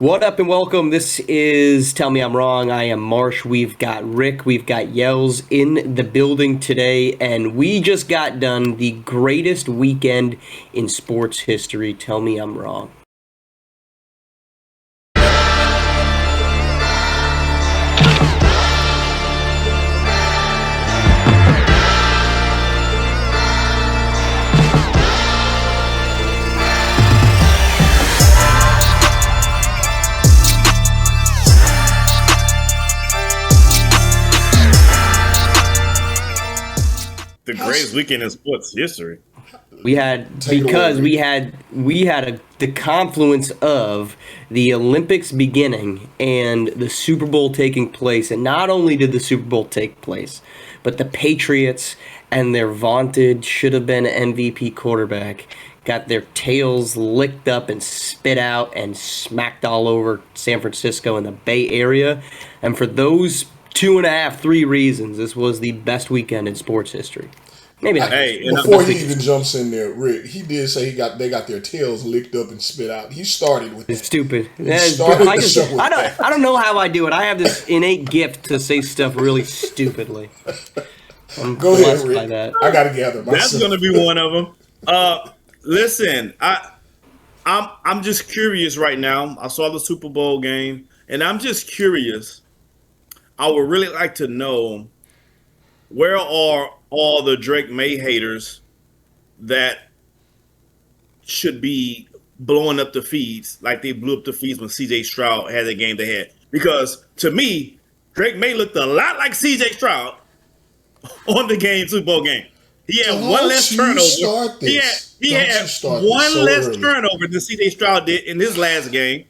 What up and welcome. This is Tell Me I'm Wrong. I am Marsh. We've got Rick. We've got Yellz in the building today. And we just got done the greatest weekend in sports history. Tell me I'm wrong. The greatest weekend in sports history. We had because we had the confluence of the Olympics beginning and the Super Bowl taking place, and not only did the Super Bowl take place, but the Patriots and their vaunted should have been MVP quarterback got their tails licked up and spit out and smacked all over San Francisco and the Bay Area, and for those 2.5, 3 reasons, this was the best weekend in sports history. Maybe not. Before he even jumps in there, Rick, he did say they got their tails licked up and spit out. He started with that. It's stupid. I don't know how I do it. I have this innate gift to say stuff really stupidly. Go ahead, Rick. I got to gather myself. That's going to be one of them. Listen, I'm just curious right now. I saw the Super Bowl game, and I'm just curious. I would really like to know, where are all the Drake May haters that should be blowing up the feeds like they blew up the feeds when CJ Stroud had the game they had? Because to me, Drake May looked a lot like CJ Stroud on the Super Bowl game. He had one less turnover. He had one less turnover than CJ Stroud did in his last game.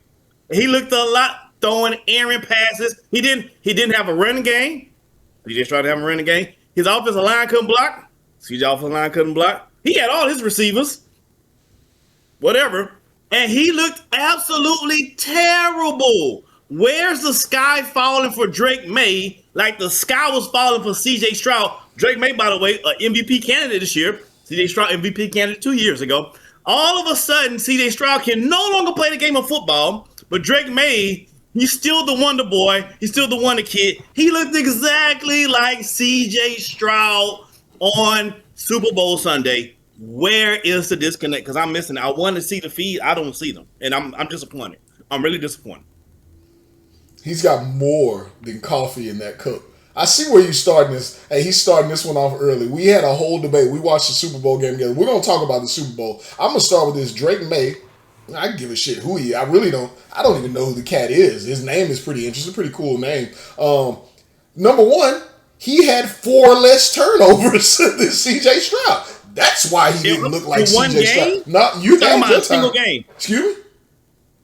He looked a lot throwing errant passes. He didn't have a running game. CJ Stroud didn't have a running game. His offensive line couldn't block. CJ offensive line couldn't block. He had all his receivers. Whatever. And he looked absolutely terrible. Where's the sky falling for Drake May like the sky was falling for CJ Stroud? Drake May, by the way, an MVP candidate this year. CJ Stroud, MVP candidate 2 years ago. All of a sudden, CJ Stroud can no longer play the game of football, but Drake May, he's still the wonder boy. He's still the wonder kid. He looked exactly like CJ Stroud on Super Bowl Sunday. Where is the disconnect? Because I'm missing it. I want to see the feed. I don't see them. And I'm disappointed. I'm really disappointed. He's got more than coffee in that cup. I see where you're starting this. Hey, he's starting this one off early. We had a whole debate. We watched the Super Bowl game together. We're going to talk about the Super Bowl. I'm going to start with this Drake May. I give a shit who he is. I don't even know who the cat is. His name is pretty interesting, pretty cool name. Number one, he had 4 less turnovers than CJ Stroud. That's why he didn't look like CJ Stroud. Not you talking about a single game. Excuse me?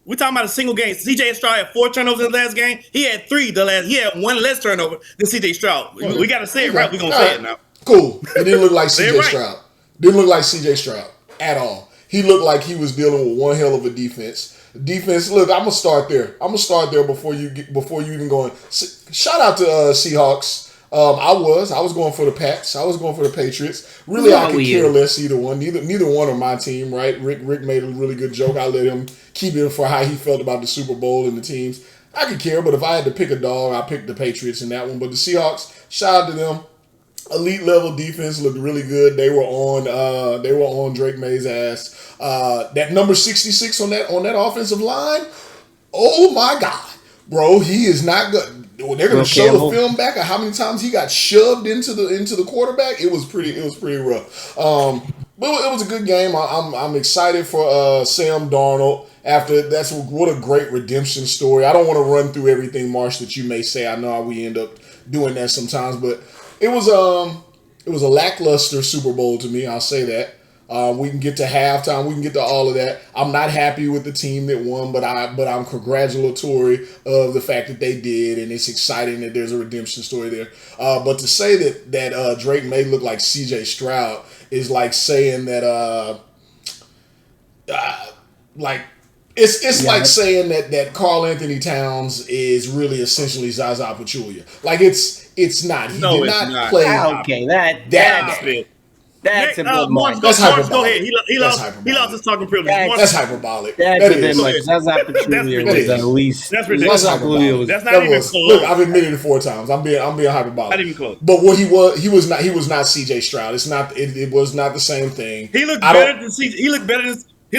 We're talking about a single game. CJ Stroud had 4 turnovers in the last game. He had 3 the last. He had 1 less turnover than CJ Stroud. We got to say it right. We're going to say it now. Cool. It didn't look like CJ Stroud. Didn't look like CJ Stroud at all. He looked like he was dealing with one hell of a defense. Look, I'm gonna start there. Before you even go in. Shout out to Seahawks. I was going for the Pats. I was going for the Patriots. Really, I could care less either one. Neither one are my team, right? Rick made a really good joke. I let him keep it for how he felt about the Super Bowl and the teams. I could care, but if I had to pick a dog, I picked the Patriots in that one. But the Seahawks, shout out to them. Elite level defense looked really good. They were on Drake May's ass. That number 66 on that offensive line. Oh my God, bro, he is not good. They're gonna show the film back of how many times he got shoved into the quarterback. It was pretty rough. But it was a good game. I'm excited for Sam Darnold. What a great redemption story. I don't want to run through everything, Marsh, that you may say. I know how we end up doing that sometimes, but it was a lackluster Super Bowl to me. I'll say that. We can get to halftime. We can get to all of that. I'm not happy with the team that won, but I'm congratulatory of the fact that they did, and it's exciting that there's a redemption story there. But to say that Drake May look like CJ Stroud is like saying that It's like saying that Karl Anthony Towns is really essentially Zaza Pachulia. Like it's not. He did not play. Okay, That's a bit Marsh, much. That's Marsh, hyperbolic. go ahead. He That's lost hyperbolic. his talking privilege. That's- Marsh, That's hyperbolic. That's That a bit is. much. Zaza Pachulia was is. at least. That's That's ridiculous. Zaza Pachulia hyperbolic. was. That's not That even was close. look. I've admitted it 4 times. I'm being hyperbolic. Not even close. But what he was not CJ Stroud. It's not. It was not the same thing. He looked I better don't- than He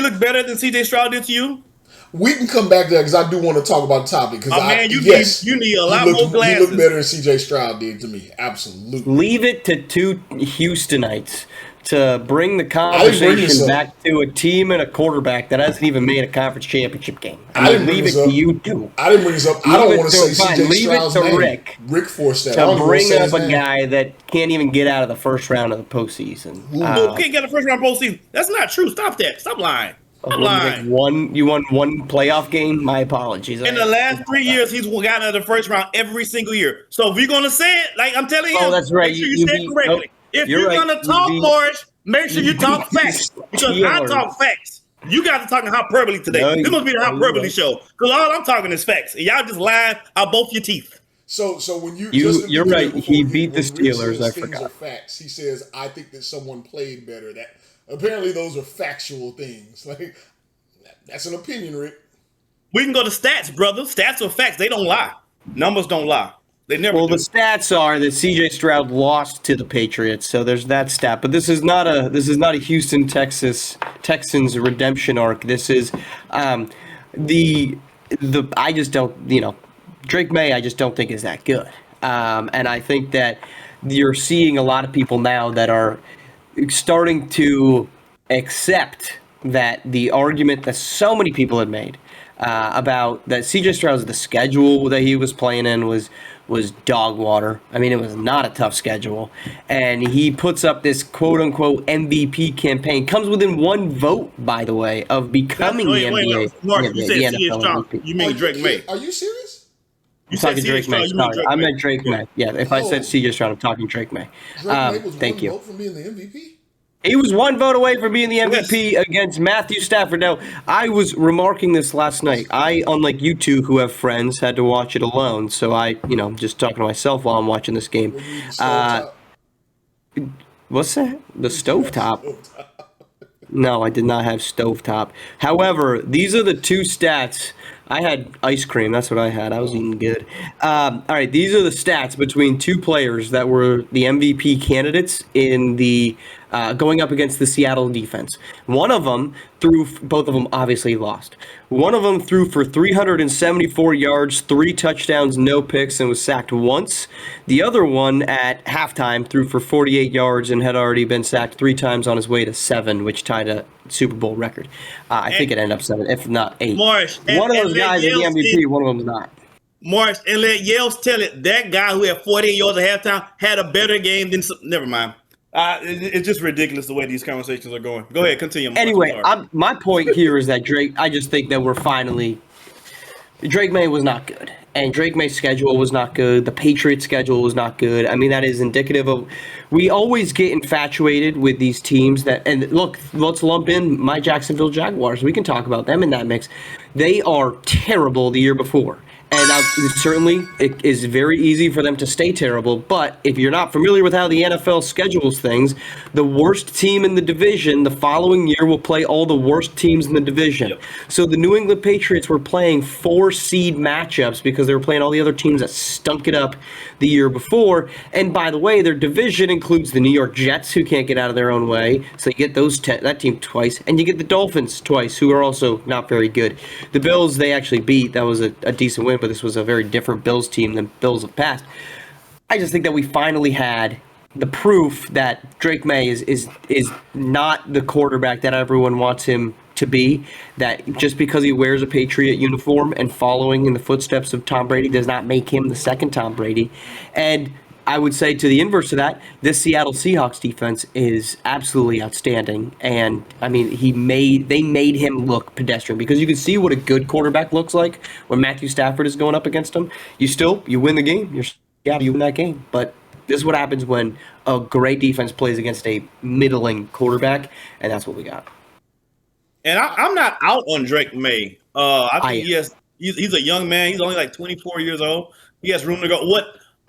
looked better than CJ Stroud did to you. We can come back to that because I do want to talk about the topic. Because Man, you need a lot more glasses. He looked better than CJ Stroud did to me. Absolutely. Leave it to 2 Houstonites to bring the this conversation up. back to a team and a quarterback that hasn't even made a conference championship game. I didn't leave bring it this to up. you two. I didn't bring this up. I Leave don't it want to to- say fine, CJ leave it Stroud's to name. Rick. Rick forced that. I don't To even wanna bring say up his a name. guy that can't even get out of the first round of the postseason. Who can't get a first round postseason? That's not true. Stop that. Stop lying. Stop lying. You won one playoff game? My apologies. In the last 3 years, he's gotten out of the first round every single year. So if you're gonna say it, like I'm telling you, Oh, that's right. make sure you You say beat- it correctly. nope. If You're you're right. gonna You talk, beat- Morris, make sure you talk beat facts. Because I Steelers. talk facts. You guys are talking hyperbole today. No, This must be the you hyperbole don't. show. Because all I'm talking is facts. And y'all just lying out both your teeth. So when you You're right. He beat the when Rick Steelers, says I things forgot. are facts. He says, "I think that someone played better." That apparently those are factual things. Like that's an opinion, Rick. We can go to stats, brother. Stats are facts. They don't lie. Numbers don't lie. They never Well, do. the stats are that CJ Stroud lost to the Patriots, so there's that stat. But this is not a Houston, Texans redemption arc. This is the I just don't Drake May. I just don't think is that good, and I think that you're seeing a lot of people now that are starting to accept that the argument that so many people had made about that CJ Stroud's the schedule that he was playing in was dog water. I mean, it was not a tough schedule. And he puts up this quote-unquote MVP campaign. Comes within 1 vote, by the way, of becoming the NBA. Mark, you the said NFL C.S. Stroud. MVP. You mean Drake May. Are you serious? You I'm talking C.S. Drake May. Stroud, you mean Sorry, I meant Drake Yeah. May. Yeah, if I said Oh. CJ Stroud, I'm talking Drake May. Drake May was Thank one you. vote from being the MVP. He was 1 vote away from being the MVP against Matthew Stafford. Now, I was remarking this last night. I, unlike you two who have friends, had to watch it alone. So I, just talking to myself while I'm watching this game. Were you the stovetop? What's that? The stovetop? No, I did not have stovetop. However, these are the 2 stats. I had ice cream. That's what I had. I was eating good. All right, these are the stats between 2 players that were the MVP candidates in the going up against the Seattle defense. One of them both of them obviously lost. One of them threw for 374 yards, 3 touchdowns, no picks, and was sacked once. The other one at halftime threw for 48 yards and had already been sacked 3 times on his way to 7, which tied a Super Bowl record. I think it ended up 7, if not 8. Marsh, One of those guys is the Yellz MVP, one of them's not. Marsh, and let Yellz tell it. That guy who had 48 yards at halftime had a better game than. Never mind. It's just ridiculous the way these conversations are going. Go ahead, continue. Marsh. Anyway, my point here is that Drake. I just think that we're finally. Drake May was not good, and Drake May's schedule was not good. The Patriots' schedule was not good. I mean, that is indicative of. We always get infatuated with these teams that. And look, let's lump in my Jacksonville Jaguars. We can talk about them in that mix. They are terrible the year before. And certainly, it is very easy for them to stay terrible. But if you're not familiar with how the NFL schedules things, the worst team in the division the following year will play all the worst teams in the division. Yep. So the New England Patriots were playing 4-seed matchups because they were playing all the other teams that stunk it up the year before. And by the way, their division includes the New York Jets, who can't get out of their own way. So you get that team twice. And you get the Dolphins twice, who are also not very good. The Bills, they actually beat. That was a decent win. But this was a very different Bills team than Bills have passed. I just think that we finally had the proof that Drake May is not the quarterback that everyone wants him to be. That just because he wears a Patriot uniform and following in the footsteps of Tom Brady does not make him the second Tom Brady. And I would say to the inverse of that, this Seattle Seahawks defense is absolutely outstanding. And I mean, they made him look pedestrian because you can see what a good quarterback looks like when Matthew Stafford is going up against him. You win the game. You win that game. But this is what happens when a great defense plays against a middling quarterback, and that's what we got. And I'm not out on Drake May. I think he's a young man. He's only like 24 years old. He has room to go.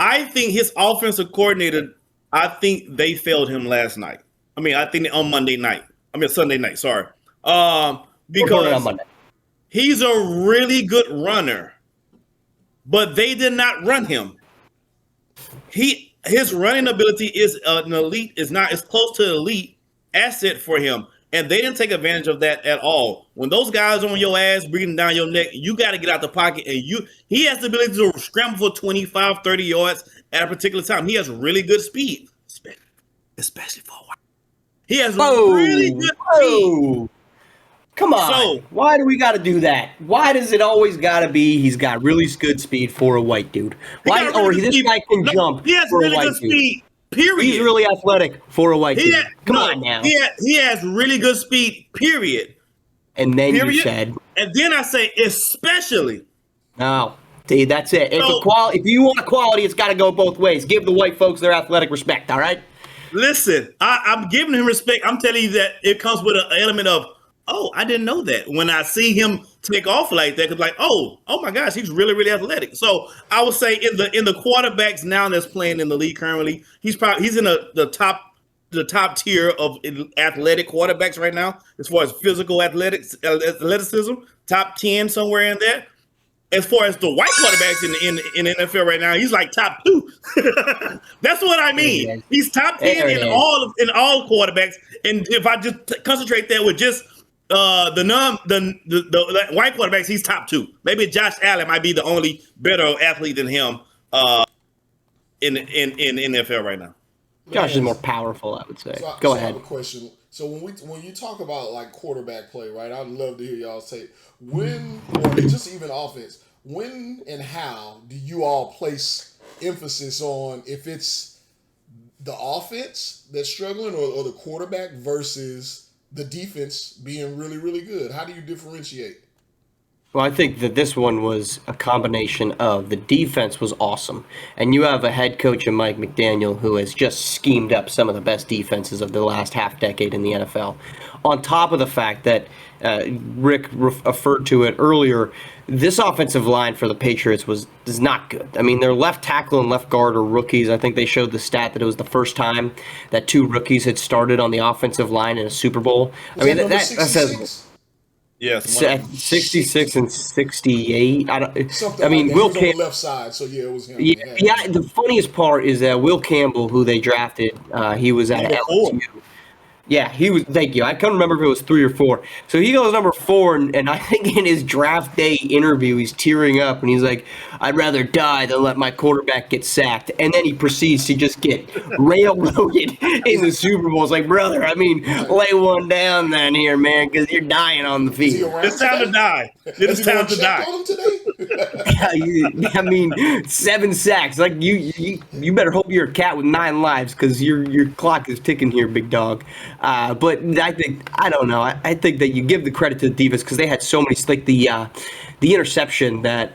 I think his offensive coordinator, I think they failed him last night. I mean, I think on Monday night. I mean, Sunday night. Sorry. We're going on Because Monday. he's a really good runner, but they did not run him. His running ability is an elite, is not as close to elite asset for him. And they didn't take advantage of that at all. When those guys on your ass, breathing down your neck, you got to get out the pocket. And he has the ability to scramble for 25, 30 yards at a particular time. He has really good speed, especially for a while. He has really good speed. Come on. So, why do we got to do that? Why does it always got to be he's got really good speed for a white dude? Why? Or this guy can jump he has for really a white good dude. speed. Period. He's really athletic for a white dude. Come on now. He has really good speed. Period. And then you said, and then I say especially. No, see, that's it. If you want quality, it's got to go both ways. Give the white folks their athletic respect. All right. Listen, I'm giving him respect. I'm telling you that it comes with an element of, oh, I didn't know that. When I see him take off like that, it's like, oh my gosh, he's really, really athletic. So I would say in the quarterbacks now that's playing in the league currently, he's in the top tier of athletic quarterbacks right now, as far as physical athleticism, top 10 somewhere in there. As far as the white quarterbacks in the NFL right now, he's like top 2. That's what I mean. He's top 10 in all quarterbacks. And if I just concentrate that with just the white quarterbacks, he's top 2. Maybe Josh Allen might be the only better athlete than him in NFL right now. Josh is more powerful, I would say. Go ahead. I have a question. So when you talk about like quarterback play, right? I'd love to hear y'all's take. When, or just even offense, when and how do you all place emphasis on if it's the offense that's struggling or the quarterback versus the defense being really, really good? How do you differentiate? Well, I think that this one was a combination of the defense was awesome, and you have a head coach in Mike McDaniel who has just schemed up some of the best defenses of the last half decade in the NFL. On top of the fact that Rick referred to it earlier, this offensive line for the Patriots is not good. I mean, their left tackle and left guard are rookies. I think they showed the stat that it was the first time that 2 rookies had started on the offensive line in a Super Bowl. I mean, that says. Yes, 66 and 68. I mean, Will Campbell on the left side, so yeah, it was him. Yeah. The funniest part is that Will Campbell, who they drafted, he was at LSU. Yeah, he was. Thank you. I couldn't remember if it was 3 or 4. So he goes number 4, and I think in his draft day interview, he's tearing up, and he's like, "I'd rather die than let my quarterback get sacked." And then he proceeds to just get railroaded in the Super Bowl. It's like, brother, I mean, lay one down then here, man, because you're dying on the field. It's time to die. It's time to die. I mean, 7 sacks. Like you better hope you're a cat with 9 lives, because your clock is ticking here, big dog. But I don't know. I think that you give the credit to the defense because they had so many, like the interception that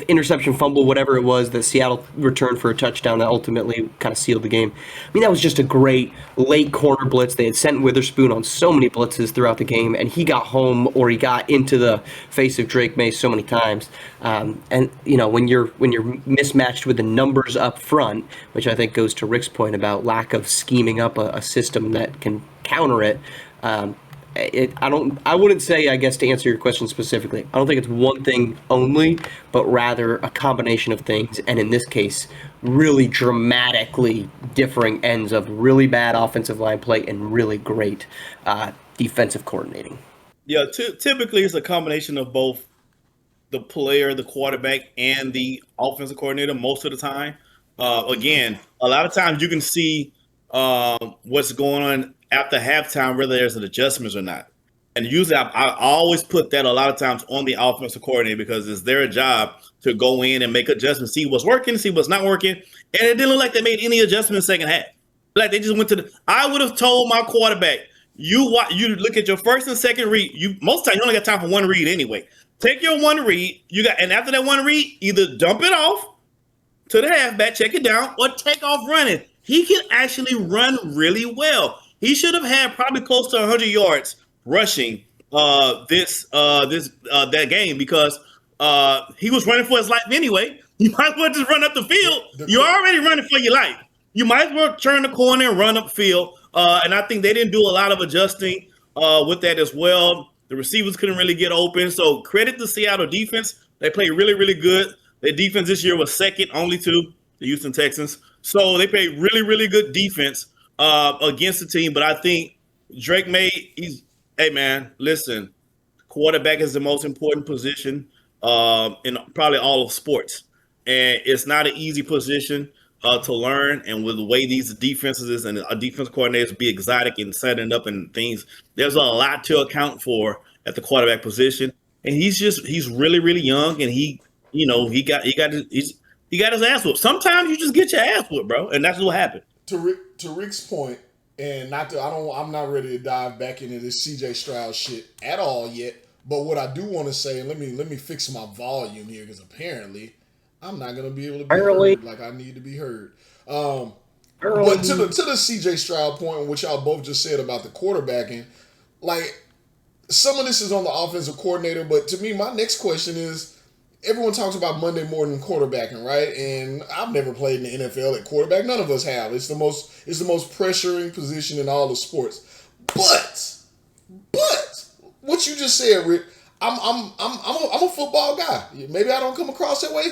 interception fumble, whatever it was, that Seattle returned for a touchdown that ultimately kind of sealed the game. I mean, that was just a great late corner blitz. They had sent Witherspoon on so many blitzes throughout the game, and he got home or he got into the face of Drake May so many times. And you know, when you're mismatched with the numbers up front, which I think goes to Rick's point about lack of scheming up a system that can counter it. I wouldn't say, I guess, to answer your question specifically, I don't think it's one thing only, but rather a combination of things. And in this case, really dramatically differing ends of really bad offensive line play and really great defensive coordinating. Yeah, typically it's a combination of both the player, the quarterback, and the offensive coordinator most of the time. Again, a lot of times you can see what's going on after halftime, whether there's an adjustments or not. And usually I always put that a lot of times on the offensive coordinator because it's their job to go in and make adjustments, see what's working, see what's not working. And it didn't look like they made any adjustments in the second half. Like they just went to I would have told my quarterback, you look at your first and second read. Most of the time you only got time for one read anyway. Take your one read, and after that one read, either dump it off to the halfback, check it down, or take off running. He can actually run really well. He should have had probably close to 100 yards rushing that game because he was running for his life anyway. You might as well just run up the field. You're already running for your life. you might as well turn the corner and run upfield. And I think they didn't do a lot of adjusting with that as well. The receivers couldn't really get open. So credit the Seattle defense. They played really, really good. Their defense this year was second only to the Houston Texans. So they played really, really good defense against the team. But I think Drake May, hey, man, listen, quarterback is the most important position in probably all of sports. And it's not an easy position to learn. And with the way these defenses and defense coordinators be exotic and setting up and things, there's a lot to account for at the quarterback position. And he's really, really young, and he got his ass whooped. Sometimes you just get your ass whooped, bro, and that's what happened. To Rick's point, and I'm not ready to dive back into this CJ Stroud shit at all yet. But what I do want to say, and let me fix my volume here, because apparently I'm not gonna be able to be heard like I need to be heard. But to the CJ Stroud point, which y'all both just said about the quarterbacking, like, some of this is on the offensive coordinator, but to me, my next question is, everyone talks about Monday morning quarterbacking, right? And I've never played in the NFL at quarterback. None of us have. It's the most pressuring position in all the sports. But what you just said, Rick, I'm a football guy. Maybe I don't come across that way,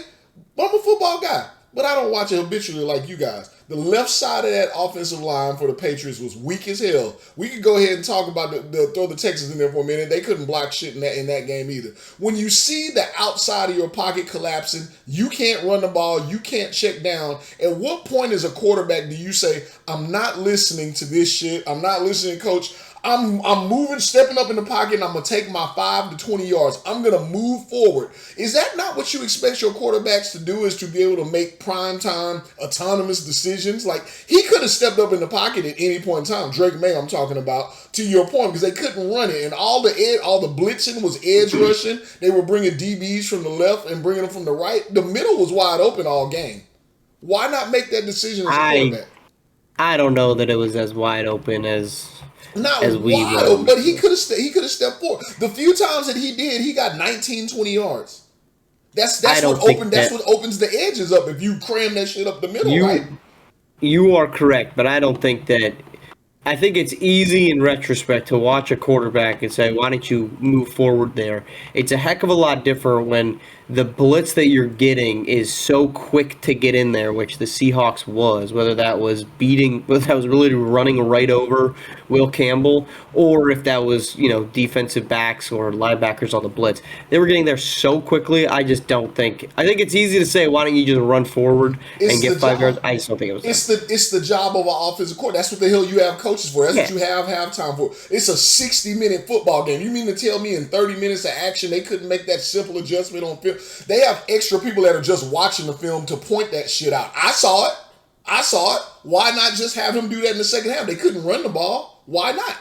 but I'm a football guy. But I don't watch it habitually like you guys. The left side of that offensive line for the Patriots was weak as hell. We could go ahead and talk about throw the Texans in there for a minute. They couldn't block shit in that game either. When you see the outside of your pocket collapsing, you can't run the ball, you can't check down. At what point as a quarterback do you say, I'm not listening to this shit, I'm not listening, coach, I'm moving, stepping up in the pocket, and I'm going to take my 5 to 20 yards. I'm going to move forward. Is that not what you expect your quarterbacks to do, is to be able to make primetime, autonomous decisions? Like, he could have stepped up in the pocket at any point in time. Drake May, I'm talking about, to your point, because they couldn't run it. And all the blitzing was edge rushing. They were bringing DBs from the left and bringing them from the right. The middle was wide open all game. Why not make that decision as a quarterback? I don't know that it was as wide open as... Not wild, but he could have stepped forward. The few times that he did, he got 19, 20 yards. That's what opens the edges up if you cram that shit up the middle, right? You are correct, but I don't think that. I think it's easy in retrospect to watch a quarterback and say, why don't you move forward there? It's a heck of a lot different when the blitz that you're getting is so quick to get in there, which the Seahawks was, whether that was really running right over Will Campbell, or if that was, defensive backs or linebackers on the blitz. They were getting there so quickly, I just don't think. I think it's easy to say, why don't you just run forward and get 5 yards? I just don't think it was It's the job of an offensive coordinator. That's what the hell you have coaches for. That's what you have halftime for. It's a 60-minute football game. You mean to tell me in 30 minutes of action they couldn't make that simple adjustment on film? They have extra people that are just watching the film to point that shit out. I saw it. Why not just have him do that in the second half? They couldn't run the ball. Why not?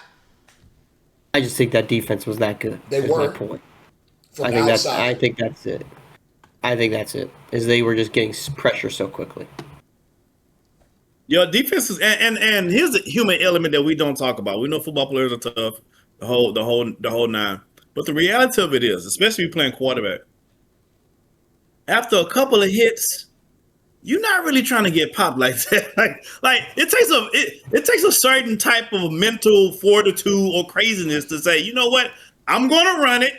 I just think that defense was that good. They were. My point. I think that's it. I think that's it. Is they were just getting pressure so quickly. Your defense is, and here's the human element that we don't talk about. We know football players are tough, the whole nine. But the reality of it is, especially playing quarterback, after a couple of hits, you're not really trying to get popped like that. like it takes a certain type of mental fortitude or craziness to say, you know what, I'm going to run it,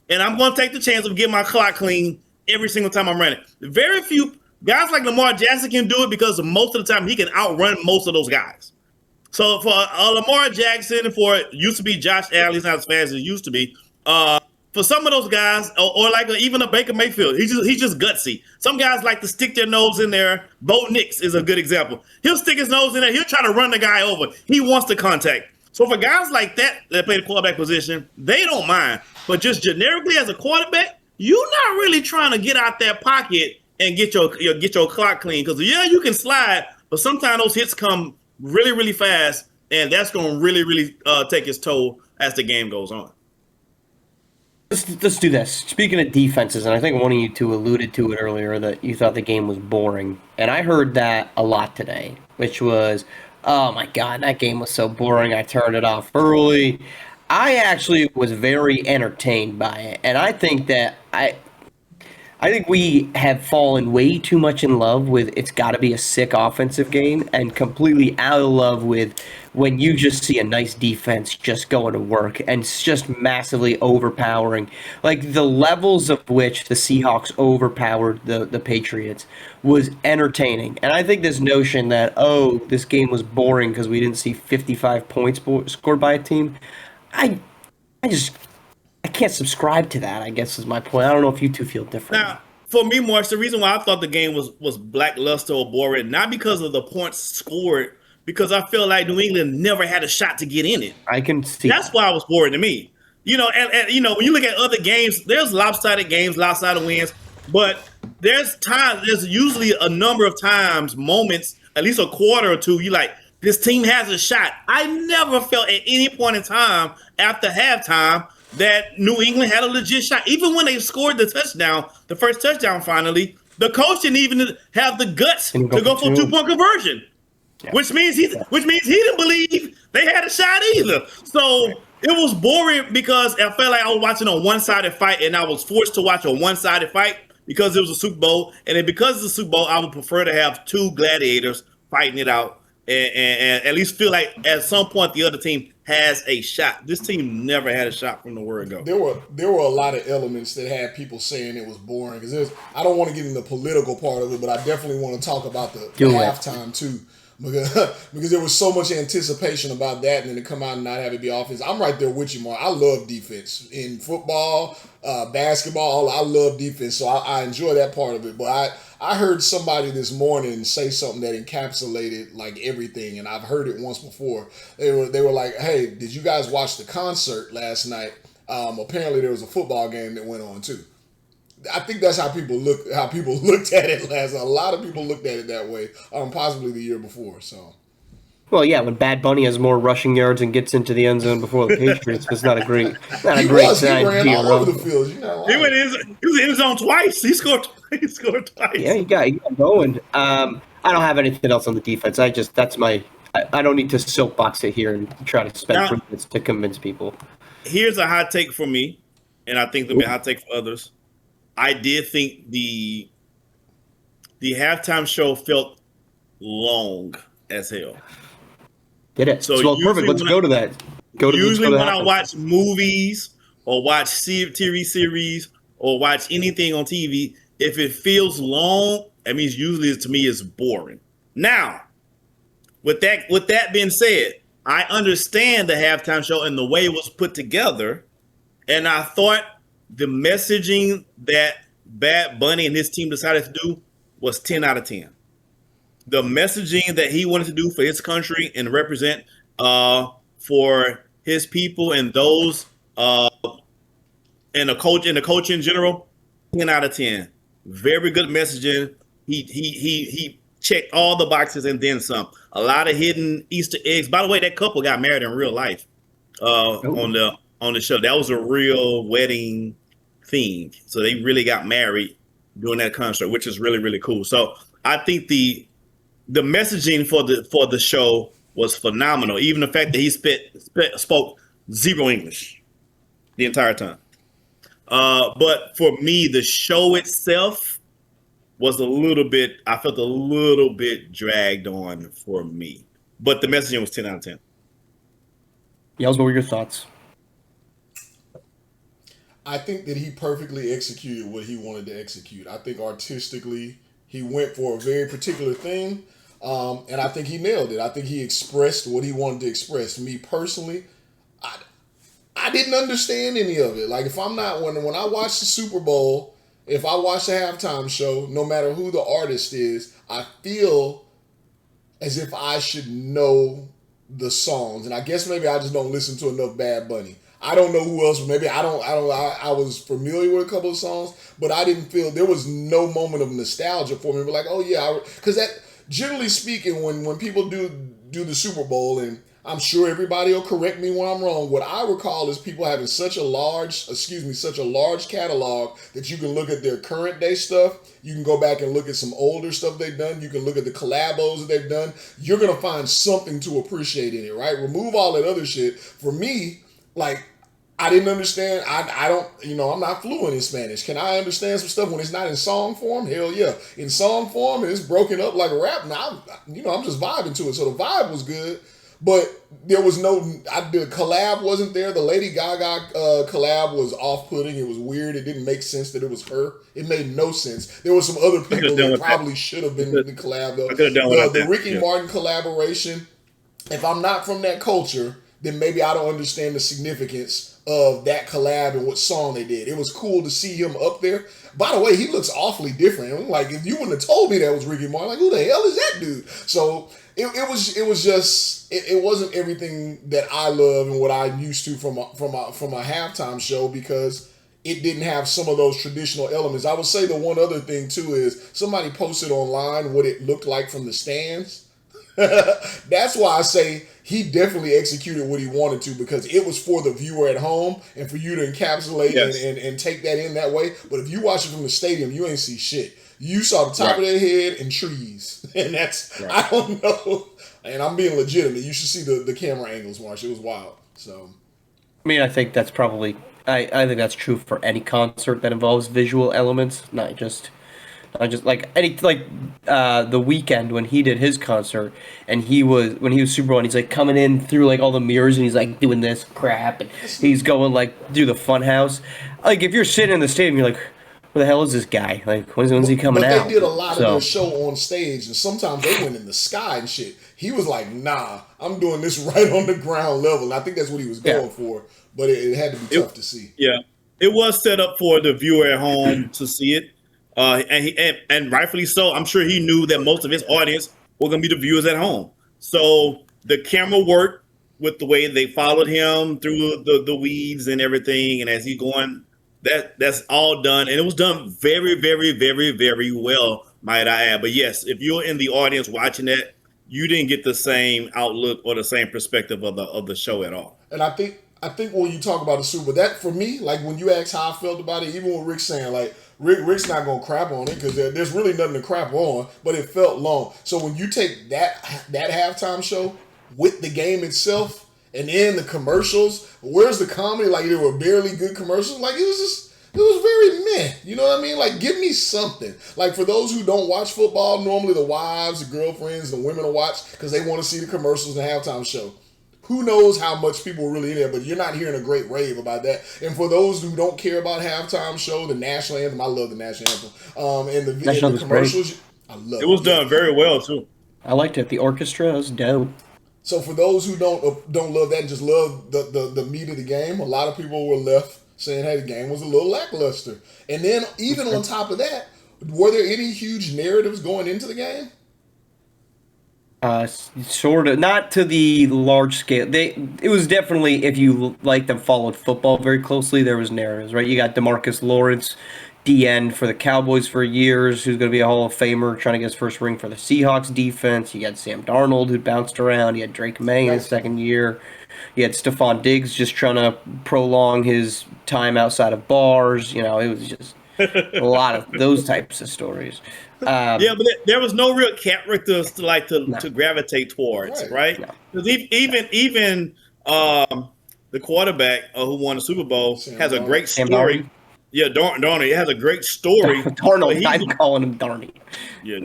and I'm going to take the chance of getting my clock clean every single time I'm running. Very few guys like Lamar Jackson can do it because most of the time he can outrun most of those guys. So for Lamar Jackson, for it used to be Josh Allen, he's not as fast as he used to be. For some of those guys, or like even a Baker Mayfield, he's just gutsy. Some guys like to stick their nose in there. Bo Nix is a good example. He'll stick his nose in there. He'll try to run the guy over. He wants the contact. So for guys like that play the quarterback position, they don't mind. But just generically as a quarterback, you're not really trying to get out that pocket and get your clock clean. Because you can slide, but sometimes those hits come really, really fast, and that's going to really, really take its toll as the game goes on. Let's do this. Speaking of defenses, and I think one of you two alluded to it earlier, that you thought the game was boring. And I heard that a lot today, which was, oh my God, that game was so boring. I turned it off early. I actually was very entertained by it. And I think that I think we have fallen way too much in love with it's got to be a sick offensive game and completely out of love with when you just see a nice defense just going to work and it's just massively overpowering. Like the levels of which the Seahawks overpowered the Patriots was entertaining. And I think this notion that, oh, this game was boring because we didn't see 55 points scored by a team, I just I can't subscribe to that, I guess is my point. I don't know if you two feel different. Now, for me, Marsh, the reason why I thought the game was lackluster or boring, not because of the points scored, because I feel like New England never had a shot to get in it. I can see That's that. why it was boring to me. And when you look at other games, there's lopsided games, lopsided wins, but there's usually a number of times, moments, at least a quarter or two, you like, this team has a shot. I never felt at any point in time after halftime that New England had a legit shot. Even when they scored the touchdown, the first touchdown finally, the coach didn't even have the guts to go for a 2-point conversion. Yeah. Which means he didn't believe they had a shot either. So it was boring because I felt like I was watching a one-sided fight and I was forced to watch a one-sided fight because it was a Super Bowl. And then because it's a Super Bowl, I would prefer to have two gladiators fighting it out and at least feel like at some point the other team has a shot. This team never had a shot from the word go. There were a lot of elements that had people saying it was boring because I don't want to get in the political part of it, but I definitely want to talk about the halftime too. Because there was so much anticipation about that, and then to come out and not have it be offense. I'm right there with you, Mark. I love defense in football, basketball. I love defense, so I enjoy that part of it. But I heard somebody this morning say something that encapsulated like everything, and I've heard it once before. They were like, "Hey, did you guys watch the concert last night? Apparently, there was a football game that went on too." I think that's how people looked at it last night. A lot of people looked at it that way, possibly the year before. So, well, yeah, when Bad Bunny has more rushing yards and gets into the end zone before the Patriots, it's not a great sign. He ran all over the field. He was in his zone twice. He scored twice. Yeah, he got going. I don't have anything else on the defense. I don't need to soapbox it here and try to spend 3 minutes to convince people. Here's a hot take for me, and I think there'll be a hot take for others. I did think the halftime show felt long as hell. Did it? So perfect. Let's go to that. Usually when I watch movies or watch TV series or watch anything on TV, if it feels long, that means usually to me it's boring. Now, with that being said, I understand the halftime show and the way it was put together, and I thought the messaging that Bad Bunny and his team decided to do was 10 out of 10. The messaging that he wanted to do for his country and represent for his people and those and the coach in general, 10 out of 10. Very good messaging. He checked all the boxes and then some. A lot of hidden Easter eggs. By the way, that couple got married in real life on the show. That was a real wedding thing. So they really got married during that concert, which is really, really cool. So I think the messaging for the show was phenomenal. Even the fact that he spoke zero English the entire time. But for me, the show itself was I felt a little bit dragged on for me. But the messaging was 10 out of 10. Yellz, what were your thoughts? I think that he perfectly executed what he wanted to execute. I think artistically, he went for a very particular thing, and I think he nailed it. I think he expressed what he wanted to express. Me personally, I didn't understand any of it. Like, if I'm not, when I watch the Super Bowl, if I watch the halftime show, no matter who the artist is, I feel as if I should know the songs. And I guess maybe I just don't listen to enough Bad Bunny. I don't know who else. Maybe I was familiar with a couple of songs, but I didn't feel there was no moment of nostalgia for me. But like, oh yeah, because that generally speaking, when people do the Super Bowl, and I'm sure everybody will correct me when I'm wrong, what I recall is people having such a large catalog that you can look at their current day stuff. You can go back and look at some older stuff they've done. You can look at the collabos that they've done. You're going to find something to appreciate in it, right? Remove all that other shit. For me, like, I didn't understand. I don't, I'm not fluent in Spanish. Can I understand some stuff when it's not in song form? Hell yeah. In song form, and it's broken up like a rap. Now, I'm just vibing to it. So the vibe was good, but there was the collab wasn't there. The Lady Gaga collab was off-putting. It was weird. It didn't make sense that it was her. It made no sense. There were some other people that probably should have been in the collab, though. The Ricky Martin collaboration, if I'm not from that culture, then maybe I don't understand the significance of that collab and what song they did. It was cool to see him up there. By the way, he looks awfully different. I'm like, if you wouldn't have told me that was Ricky Martin, like, who the hell is that dude? So it wasn't everything that I love and what I'm used to from a halftime show, because it didn't have some of those traditional elements. I would say the one other thing too is somebody posted online what it looked like from the stands. That's why I say he definitely executed what he wanted to, because it was for the viewer at home and for you to encapsulate and take that in that way. But if you watch it from the stadium, you ain't see shit. You saw the top of their head and trees. And that's, I don't know. And I'm being legitimate. You should see the camera angles, Marsh. It was wild. So, I mean, I think that's probably, I think that's true for any concert that involves visual elements, not just like the Weeknd when he did his concert, and when he was Super Bowl, and he's like coming in through like all the mirrors, and he's like doing this crap, and he's going like through the fun house. Like if you're sitting in the stadium, you're like, where the hell is this guy? Like when's he coming out? But they did a lot of their show on stage, and sometimes they went in the sky and shit. He was like, nah, I'm doing this right on the ground level. And I think that's what he was going for, but it had to be tough to see. Yeah, it was set up for the viewer at home to see it. And rightfully so. I'm sure he knew that most of his audience were going to be the viewers at home. So the camera worked with the way they followed him through the weeds and everything. And as he's going, that's all done. And it was done very, very, very, very well, might I add. But yes, if you're in the audience watching that, you didn't get the same outlook or the same perspective of the show at all. And I think when you talk about the Super Bowl, that for me, like when you ask how I felt about it, even with Rick saying like, Rick's not going to crap on it because there's really nothing to crap on, but it felt long. So when you take that halftime show with the game itself and then the commercials, where's the comedy? Like there were barely good commercials. Like it was very meh. You know what I mean? Like give me something. Like for those who don't watch football, normally the wives, the girlfriends, the women will watch because they want to see the commercials and halftime show. Who knows how much people are really in there, but you're not hearing a great rave about that. And for those who don't care about halftime show, the national anthem, I love the national anthem. And the commercials, I love it. It was done very well too. I liked it. The orchestra was dope. So for those who don't love that and just love the meat of the game, a lot of people were left saying, hey, the game was a little lackluster. And then even on top of that, were there any huge narratives going into the game? Sort of, not to the large scale. It was definitely, if you like them, followed football very closely, there was narratives, right? You got DeMarcus Lawrence, DN for the Cowboys for years, who's going to be a Hall of Famer, trying to get his first ring for the Seahawks defense. You got Sam Darnold, who bounced around. You had Drake May in his second year. You had Stephon Diggs just trying to prolong his time outside of bars. You know, it was just a lot of those types of stories. Yeah, but there was no real characters to gravitate towards, right? Because even the quarterback who won the Super Bowl has a great story. Yeah, Darnold. He has a great story. Darnold, I'm calling him Darnie. Yeah,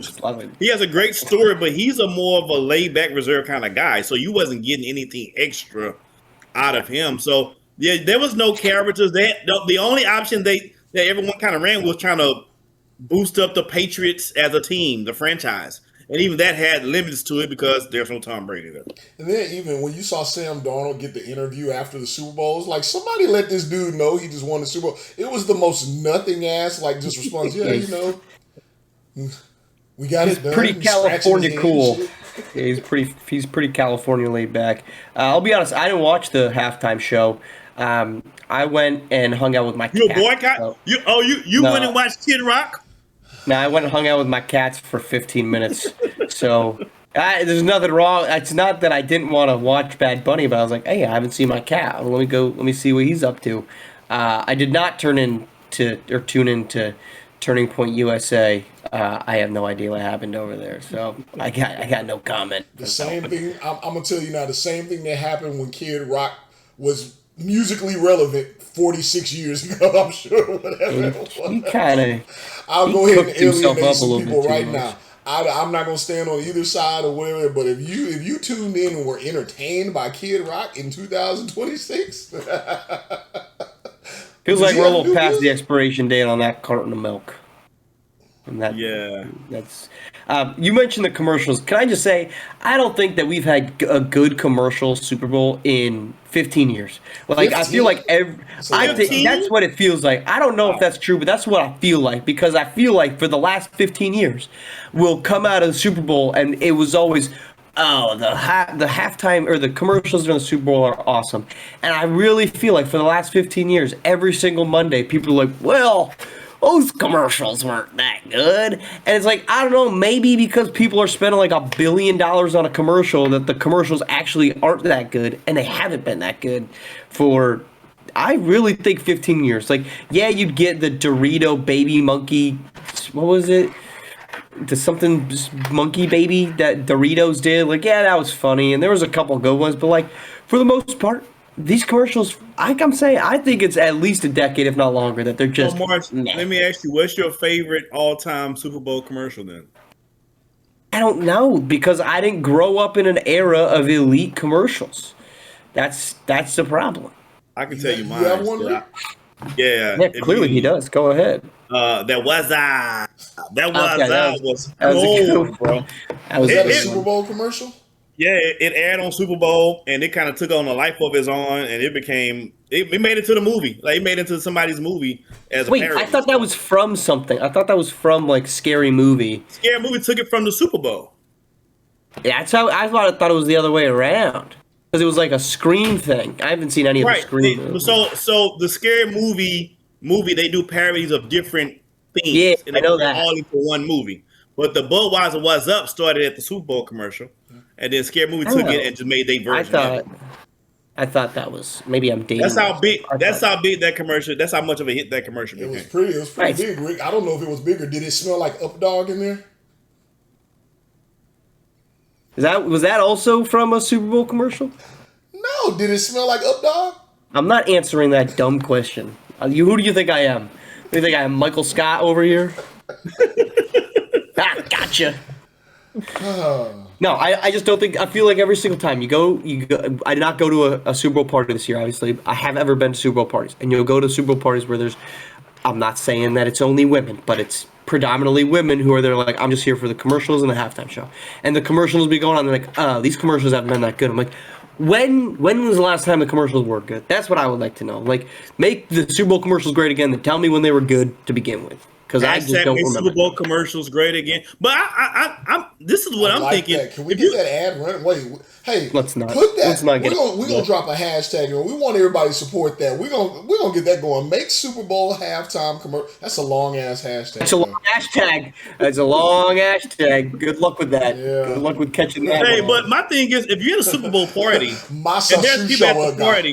he has a great story, but he's a more of a laid-back, reserved kind of guy. So you wasn't getting anything extra out of him. So yeah, there was no characters. The only option that everyone kind of ran was trying to boost up the Patriots as a team, the franchise. And even that had limits to it because there's no Tom Brady there. And then even when you saw Sam Darnold get the interview after the Super Bowl, it's like somebody let this dude know he just won the Super Bowl. It was the most nothing ass, like just response. Yeah, you know, we got it done. Pretty California cool. Yeah, he's pretty California laid back. I'll be honest, I didn't watch the halftime show. I went and hung out with my cat. You a boycott? So, you went and watched Kid Rock? No, I went and hung out with my cats for 15 minutes. So there's nothing wrong. It's not that I didn't want to watch Bad Bunny, but I was like, hey, I haven't seen my cat. Let me see what he's up to. I did not tune into Turning Point USA. I have no idea what happened over there, so I got no comment. The same thing. I'm gonna tell you now. The same thing that happened when Kid Rock was musically relevant 46 years ago. I'm sure whatever it was. He kind of. I'll go ahead and himself alienate up a some little people bit too right much. now. I'm not gonna stand on either side or whatever. But if you tuned in and were entertained by Kid Rock in 2026, Feels like he we're a have little new past the music? expiration date on that carton of milk. And that's. You mentioned the commercials. Can I just say, I don't think that we've had a good commercial Super Bowl in 15 years. Like, I feel like I think that's what it feels like. I don't know if that's true, but that's what I feel like, because I feel like for the last 15 years, we'll come out of the Super Bowl and it was always, oh, the halftime or the commercials during the Super Bowl are awesome. And I really feel like for the last 15 years, every single Monday, people are like, well, those commercials weren't that good. And it's like, I don't know, maybe because people are spending like $1 billion on a commercial that the commercials actually aren't that good, and they haven't been that good for, I really think, 15 years. Like, yeah, you'd get the Dorito baby monkey, what was it? The something monkey baby that Doritos did. Like, yeah, that was funny, and there was a couple good ones, but like, for the most part, these commercials, I'm saying, I think it's at least a decade, if not longer, that they're just. Marsh, let me ask you, what's your favorite all-time Super Bowl commercial then? I don't know, because I didn't grow up in an era of elite commercials. That's the problem. I can tell you mine. You have one, Rick? Yeah, clearly he does. Go ahead. That was that was a good gold, one. bro. Was that a Super Bowl commercial? Yeah, it aired on Super Bowl, and it kind of took on a life of its own, and it made it to the movie. Like, it made it to somebody's movie as a parody. I thought that was from something. I thought that was from, like, Scary Movie. Scary Movie took it from the Super Bowl. Yeah, that's how I thought it was the other way around. Because it was like a Scream thing. I haven't seen any of the Scream movies. So the Scary Movie, they do parodies of different themes. Yeah, and I know they put that. all into one movie. But the Budweiser What's Up started at the Super Bowl commercial. And then Scary Movie took it and just made their version of it. I thought that was, maybe I'm dating. That's how big that commercial, that's how much of a hit that commercial became. It was pretty big, Rick. I don't know if it was bigger. Did it smell like Up Dog in there? Was that also from a Super Bowl commercial? No. Did it smell like Up Dog? I'm not answering that dumb question. Who do you think I am? Do you think I am Michael Scott over here? Gotcha. No, I just don't think. I feel like every single time you go. I did not go to a Super Bowl party this year. Obviously, I have ever been to Super Bowl parties, and you'll go to Super Bowl parties where there's. I'm not saying that it's only women, but it's predominantly women who are there. Like, I'm just here for the commercials and the halftime show, and the commercials will be going on. They're like, oh, these commercials haven't been that good. I'm like, when was the last time the commercials were good? That's what I would like to know. Like, make the Super Bowl commercials great again. Then tell me when they were good to begin with. Because I just don't remember. Super Bowl commercials great again. But I'm this is what I'm thinking. That. Can we get that ad run? Wait, hey, let's not. Put that. Let's not get. We're gonna drop a hashtag, and we want everybody to support that. We're gonna get that going. Make Super Bowl halftime commercial. That's a long ass hashtag. It's a long hashtag. That's a long hashtag. Good luck with that. Yeah. Good luck with catching that. Hey, but my thing is, if you're at a Super Bowl party, and there's people at the party,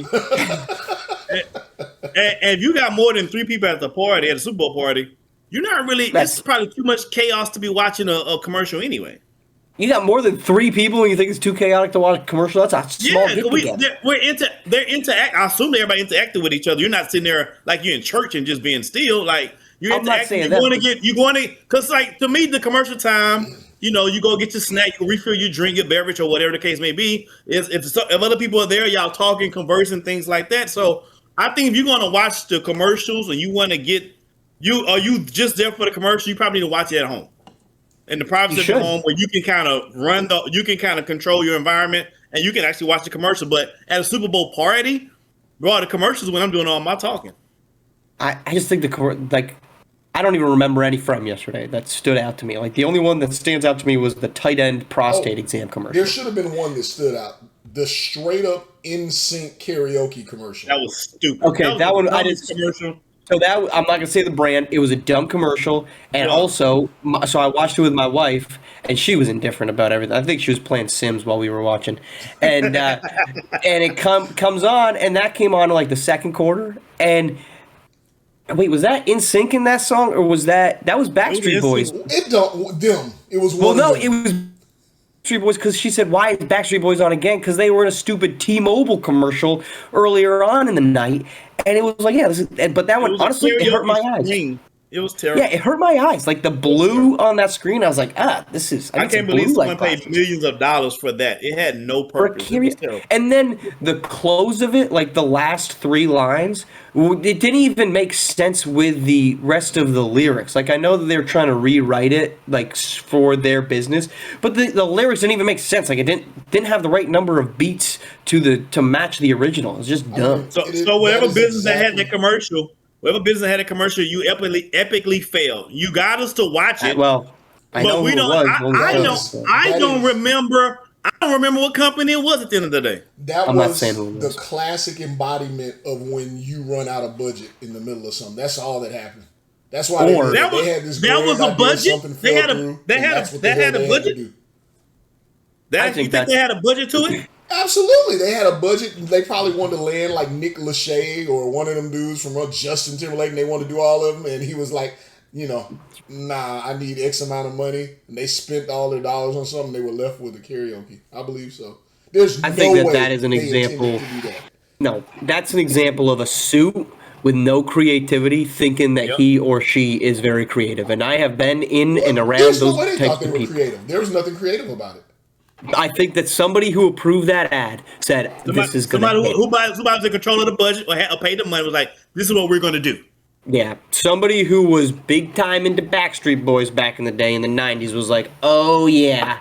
and if you got more than 3 people at the party at a Super Bowl party. You're not really. It's probably too much chaos to be watching a commercial anyway. You got more than 3 people, and you think it's too chaotic to watch a commercial? That's a small group. They're interact. I assume everybody interacting with each other. You're not sitting there like you're in church and just being still. Like you're interacting. You're going to because like to me the commercial time. You go get your snack, you refill your drink, your beverage, or whatever the case may be. If other people are there, y'all talking, conversing, things like that. So I think if you're going to watch the commercials and you want to get you just there for the commercial? You probably need to watch it at home, in the privacy of your home, where you can kind of control your environment and you can actually watch the commercial. But at a Super Bowl party, bro, the commercials when I'm doing all my talking. I just think I don't even remember any from yesterday that stood out to me. Like the only one that stands out to me was the tight end prostate exam commercial. There should have been one that stood out. The straight up NSYNC karaoke commercial. That was stupid. Okay, that one I didn't. Commercial. So that I'm not gonna say the brand. It was a dumb commercial, and also, so I watched it with my wife, and she was indifferent about everything. I think she was playing Sims while we were watching, and and it comes on, and that came on in like the second quarter. And wait, was that NSYNC in that song, or was that was Backstreet Boys? It don't them. It was well, no, it was. Backstreet Boys because she said, why is Backstreet Boys on again? Because they were in a stupid T-Mobile commercial earlier on in the night. And it was like, yeah, but that one, honestly, it hurt my eyes. It was terrible. Yeah, it hurt my eyes. Like the blue on that screen, I was like, this is. I can't believe someone paid millions of dollars for that. It had no purpose. It was terrible. And then the close of it, like the last 3 lines, it didn't even make sense with the rest of the lyrics. Like I know that they're trying to rewrite it, like for their business, but the lyrics didn't even make sense. Like it didn't have the right number of beats to match the original. It was just dumb. So whatever business that had that commercial. Whatever business had a commercial, you epically failed. You got us to watch it. I know we don't. I don't remember. I don't remember what company it was at the end of the day. That was the classic embodiment of when you run out of budget in the middle of something. That's all that happened. That's why they had this. That was a budget. They had a budget. You think they had a budget to it? Absolutely, they had a budget. They probably wanted to land like Nick Lachey or one of them dudes from Justin Timberlake, and they wanted to do all of them. And he was like, nah, I need X amount of money. And they spent all their dollars on something. They were left with a karaoke. I believe so. I think that is an example. No, that's an example of a suit with no creativity, thinking that he or she is very creative. And I have been in and around those types of people. Creative. There was nothing creative about it. I think that somebody who approved that ad said, this is going to Somebody who was in control of the budget or paid the money was like, this is what we're going to do. Yeah. Somebody who was big time into Backstreet Boys back in the day in the 90s was like, oh, yeah,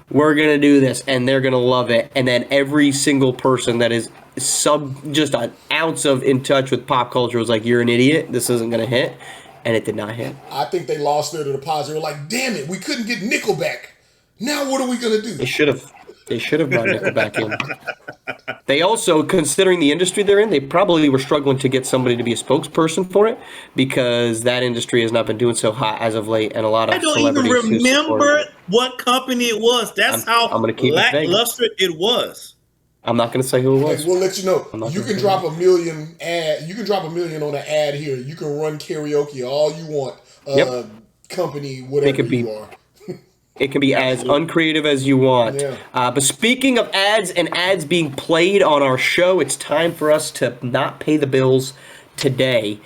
we're going to do this, and they're going to love it. And then every single person that is just an ounce of in touch with pop culture was like, you're an idiot. This isn't going to hit. And it did not hit. I think they lost their deposit. They were like, damn it, we couldn't get Nickelback. Now what are we gonna do? They should have brought Nickelback in. They also, considering the industry they're in, they probably were struggling to get somebody to be a spokesperson for it because that industry has not been doing so hot as of late, and a lot of celebrities. I don't even remember what company it was. That's how lackluster it was. I'm not going to say who it was. Hey, we'll let you know. You can drop $1 million ad. You can drop $1 million on an ad here. You can run karaoke all you want. Company, whatever you are. It can be as uncreative as you want. Yeah. But speaking of ads and ads being played on our show, it's time for us to not pay the bills today.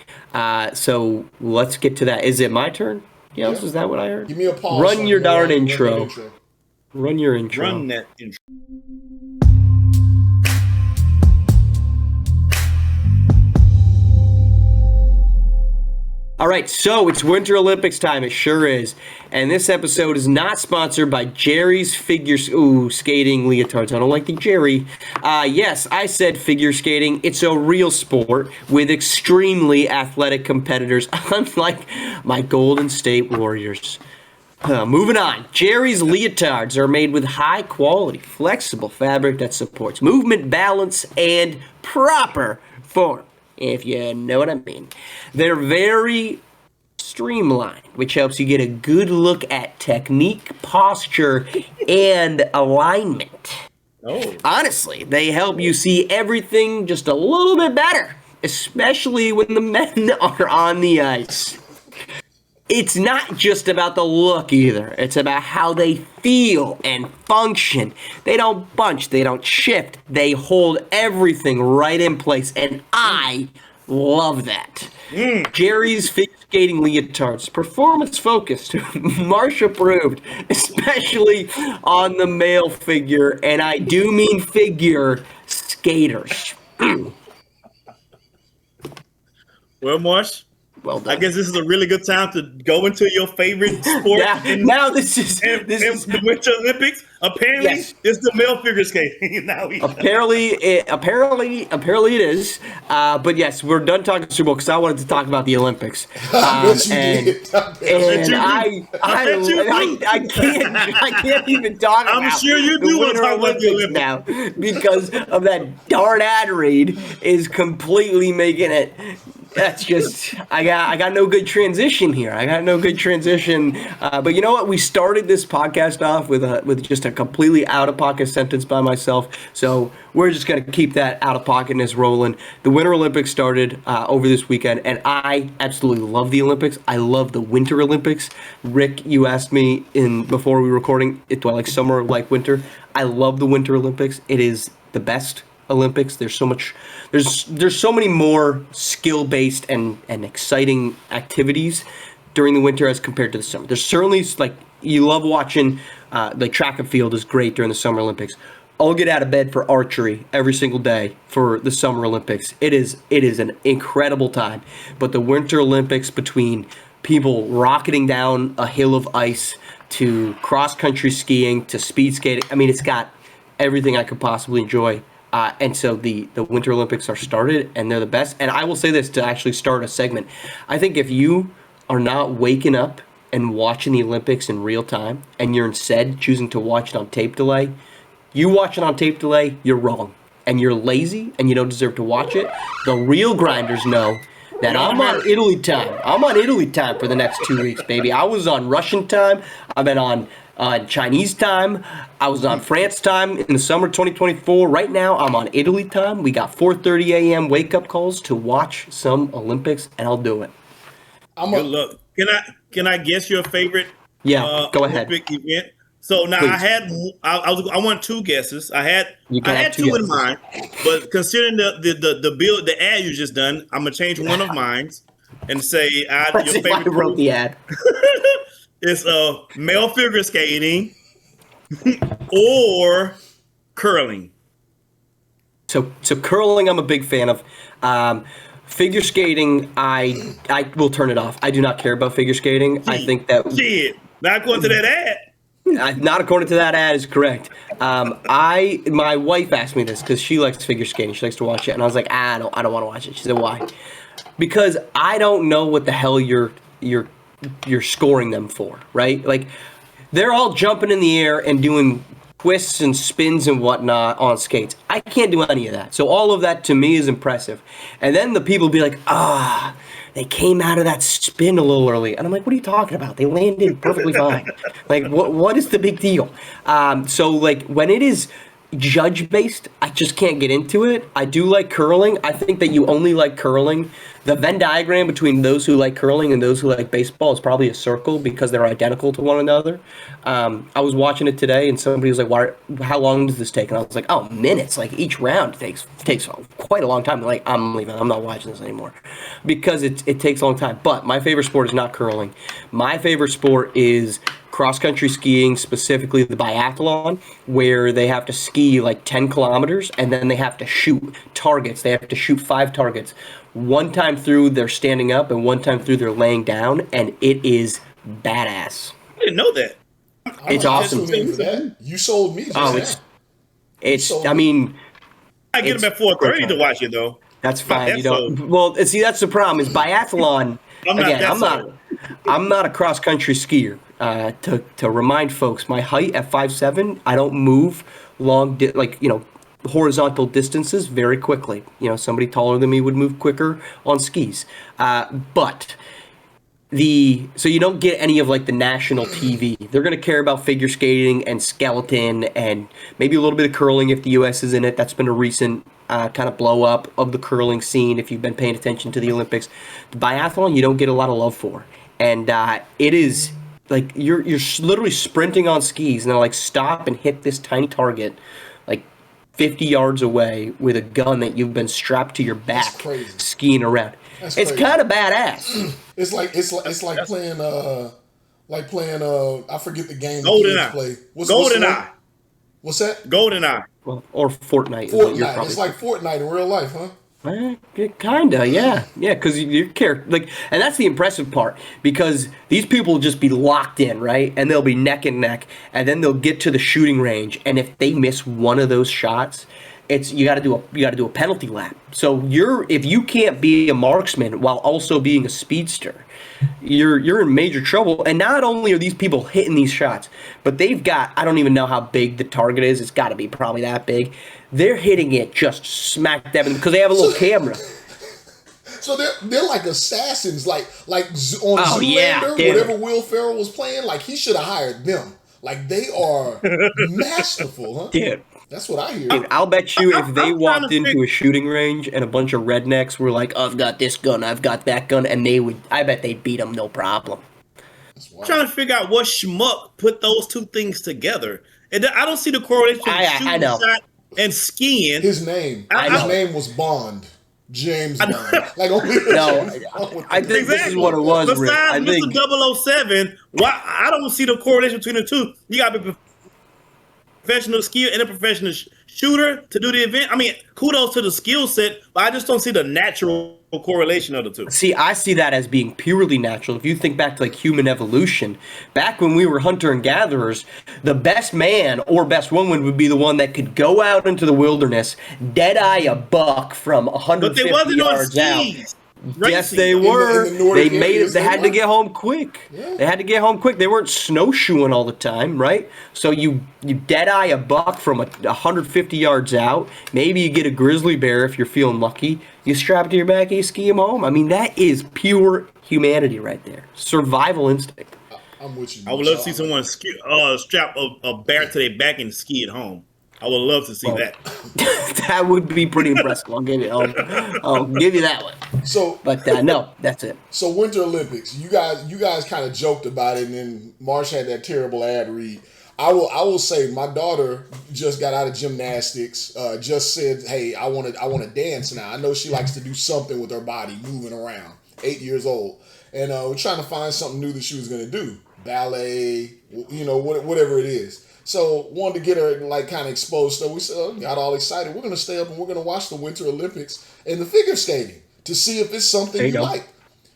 So let's get to that. Is it my turn? Yellz, is that what I heard? Give me a pause. Run your darn intro. Run your intro. Run that intro. All right, so it's Winter Olympics time. It sure is. And this episode is not sponsored by Jerry's Figure Skating Leotards. I don't like the Jerry. Yes, I said figure skating. It's a real sport with extremely athletic competitors, unlike my Golden State Warriors. Moving on. Jerry's Leotards are made with high-quality, flexible fabric that supports movement, balance, and proper form, if you know what I mean. They're very streamlined, which helps you get a good look at technique, posture, and alignment. Honestly, they help you see everything just a little bit better, especially when the men are on the ice. It's not just about the look either. It's about how they feel and function. They don't bunch. They don't shift. They hold everything right in place. And I love that. Jerry's Figure Skating Leotards. Performance focused. Marsh approved. Especially on the male figure. And I do mean figure skaters. Well, Marsh. Well done. I guess this is a really good time to go into your favorite sport. Now this is the Winter Olympics. Apparently, it's the male figure skating. Apparently it is. But yes, we're done talking Super Bowl because I wanted to talk about the Olympics. I can't even talk about. I'm sure you do want to talk about the Olympics now because of that darn ad read is completely making it. That's just I got no good transition here. I got no good transition. But you know what? We started this podcast off with just a completely out of pocket sentence by myself. So we're just gonna keep that out of pocketness rolling. The Winter Olympics started over this weekend, and I absolutely love the Olympics. I love the Winter Olympics. Rick, you asked me before we were recording, do I like summer or like winter? I love the Winter Olympics. It is the best Olympics. There's so much. There's so many more skill-based and exciting activities during the winter as compared to the summer. There's certainly like you love watching. Like track and field is great during the Summer Olympics. I'll get out of bed for archery every single day for the Summer Olympics. It is an incredible time. But the Winter Olympics, between people rocketing down a hill of ice to cross-country skiing to speed skating, I mean, it's got everything I could possibly enjoy. And so the Winter Olympics are started, and they're the best. And I will say this to actually start a segment. I think if you are not waking up and watching the Olympics in real time, and you're instead choosing to watch it on tape delay, you watch it on tape delay, you're wrong. And you're lazy, and you don't deserve to watch it. The real grinders know that I'm on Italy time. I'm on Italy time for the next 2 weeks, baby. I was on Russian time. I've been on Chinese time. I was on France time in the summer 2024. Right now, I'm on Italy time. We got 4:30 a.m. wake-up calls to watch some Olympics, and I'll do it. Good luck. Can I guess your favorite? Yeah, go ahead. Olympic event? So now Please. I want two guesses. I had two guesses. in mind, but considering the ad you just done, I'm gonna change one of mine and say your If I favorite wrote the ad. is male figure skating or curling. So curling, I'm a big fan of. Figure skating, I will turn it off. I do not care about figure skating. I think that not going to that ad. Not according to that ad is correct. My wife asked me this because she likes figure skating. She likes to watch it, and I was like, I don't want to watch it. She said, why? Because I don't know what the hell you're scoring them for, right? Like, they're all jumping in the air and doing twists and spins and whatnot on skates. I can't do any of that. So all of that to me is impressive. And then the people be like, they came out of that spin a little early. And I'm like, what are you talking about? They landed perfectly fine. Like, what is the big deal? So, like, when it is judge-based, I just can't get into it. I do like curling. I think that you only like curling. The Venn diagram between those who like curling and those who like baseball is probably a circle because they're identical to one another. I was watching it today, and somebody was like, how long does this take? And I was like, minutes. Like, each round takes quite a long time. Like, I'm leaving. I'm not watching this anymore because it takes a long time. But my favorite sport is not curling. My favorite sport is cross-country skiing, specifically the biathlon, where they have to ski like 10 kilometers, and then they have to shoot targets. They have to shoot 5 targets. One time through, they're standing up, and one time through, they're laying down, and it is badass. I didn't know that. It's awesome. You sold me. It's. I mean, I get them at 4:30 to watch it though. That's fine. You don't. Well, see, that's the problem. Is biathlon. I'm not a cross country skier. To remind folks, my height at 5'7", I don't move long, horizontal distances very quickly. Somebody taller than me would move quicker on skis. So you don't get any of like the national TV. They're going to care about figure skating and skeleton and maybe a little bit of curling if the U.S. is in it. That's been a recent kind of blow up of the curling scene if you've been paying attention to the Olympics. The biathlon, you don't get a lot of love for. And it is like you're literally sprinting on skis and they're like, stop and hit this tiny target like 50 yards away with a gun that you've been strapped to your back skiing around. It's kind of badass. It's like playing I forget the game GoldenEye. Play. GoldenEye. What's that? GoldenEye. Well, or Fortnite. Fortnite. It's like Fortnite in real life, huh? Kinda, yeah, because you care, like, and that's the impressive part because these people will just be locked in, right, and they'll be neck and neck, and then they'll get to the shooting range, and if they miss one of those shots, you got to do a penalty lap. So if you can't be a marksman while also being a speedster, you're in major trouble. And not only are these people hitting these shots, but they've got, I don't even know how big the target is. It's got to be probably that big. They're hitting it just smack dab because they have a little camera. So they're like assassins, like on Oh, Zoolander, yeah, damn whatever it. Will Ferrell was playing. Like he should have hired them. Like they are masterful, huh? Dude, That's what I hear. dude, I'll bet you if they I'm trying walked to into figure. a shooting range and a bunch of rednecks were like, I've got this gun, I've got that gun, and I bet they'd beat them no problem. That's I'm wild. trying to figure out what schmuck put those two things together, and I don't see the correlation between I shooting know. shot and skiing. His name, I his know. name was Bond, James Bond. Like only No, James Bond with I the think name. this is what it was, Rick. Besides I think Mr. 007, why I don't see the correlation between the two. You got to be professional skier and a professional shooter to do the event. I mean, kudos to the skill set, but I just don't see the natural correlation of the two. See, I see that as being purely natural. If you think back to like human evolution, back when we were hunter and gatherers, the best man or best woman would be the one that could go out into the wilderness, dead eye a buck from But they 150 wasn't on yards out. skis. Yes, racing. they In were. the Nordic They made it. areas, They they had to were. get home quick. Yeah. They had to get home quick. They weren't snowshoeing all the time, right? So you dead eye a buck from 150 yards out. Maybe you get a grizzly bear if you're feeling lucky. You strap it to your back and you ski him home. I mean, that is pure humanity right there. Survival instinct. I'm with you. I would love to see someone strap a bear to their back and ski it home. I would love to see that. That would be pretty impressive. I'll give you that one. So, But no, that's it. so Winter Olympics. You guys kind of joked about it, and then Marsh had that terrible ad read. I will say my daughter just got out of gymnastics. Just said, "Hey, I want to dance now." I know she likes to do something with her body, moving around. 8 years old, and we're trying to find something new that she was going to do, ballet, whatever it is. So wanted to get her like kind of exposed. So we said, got all excited. We're going to stay up and we're going to watch the Winter Olympics and the figure skating to see if it's something There you you go. like.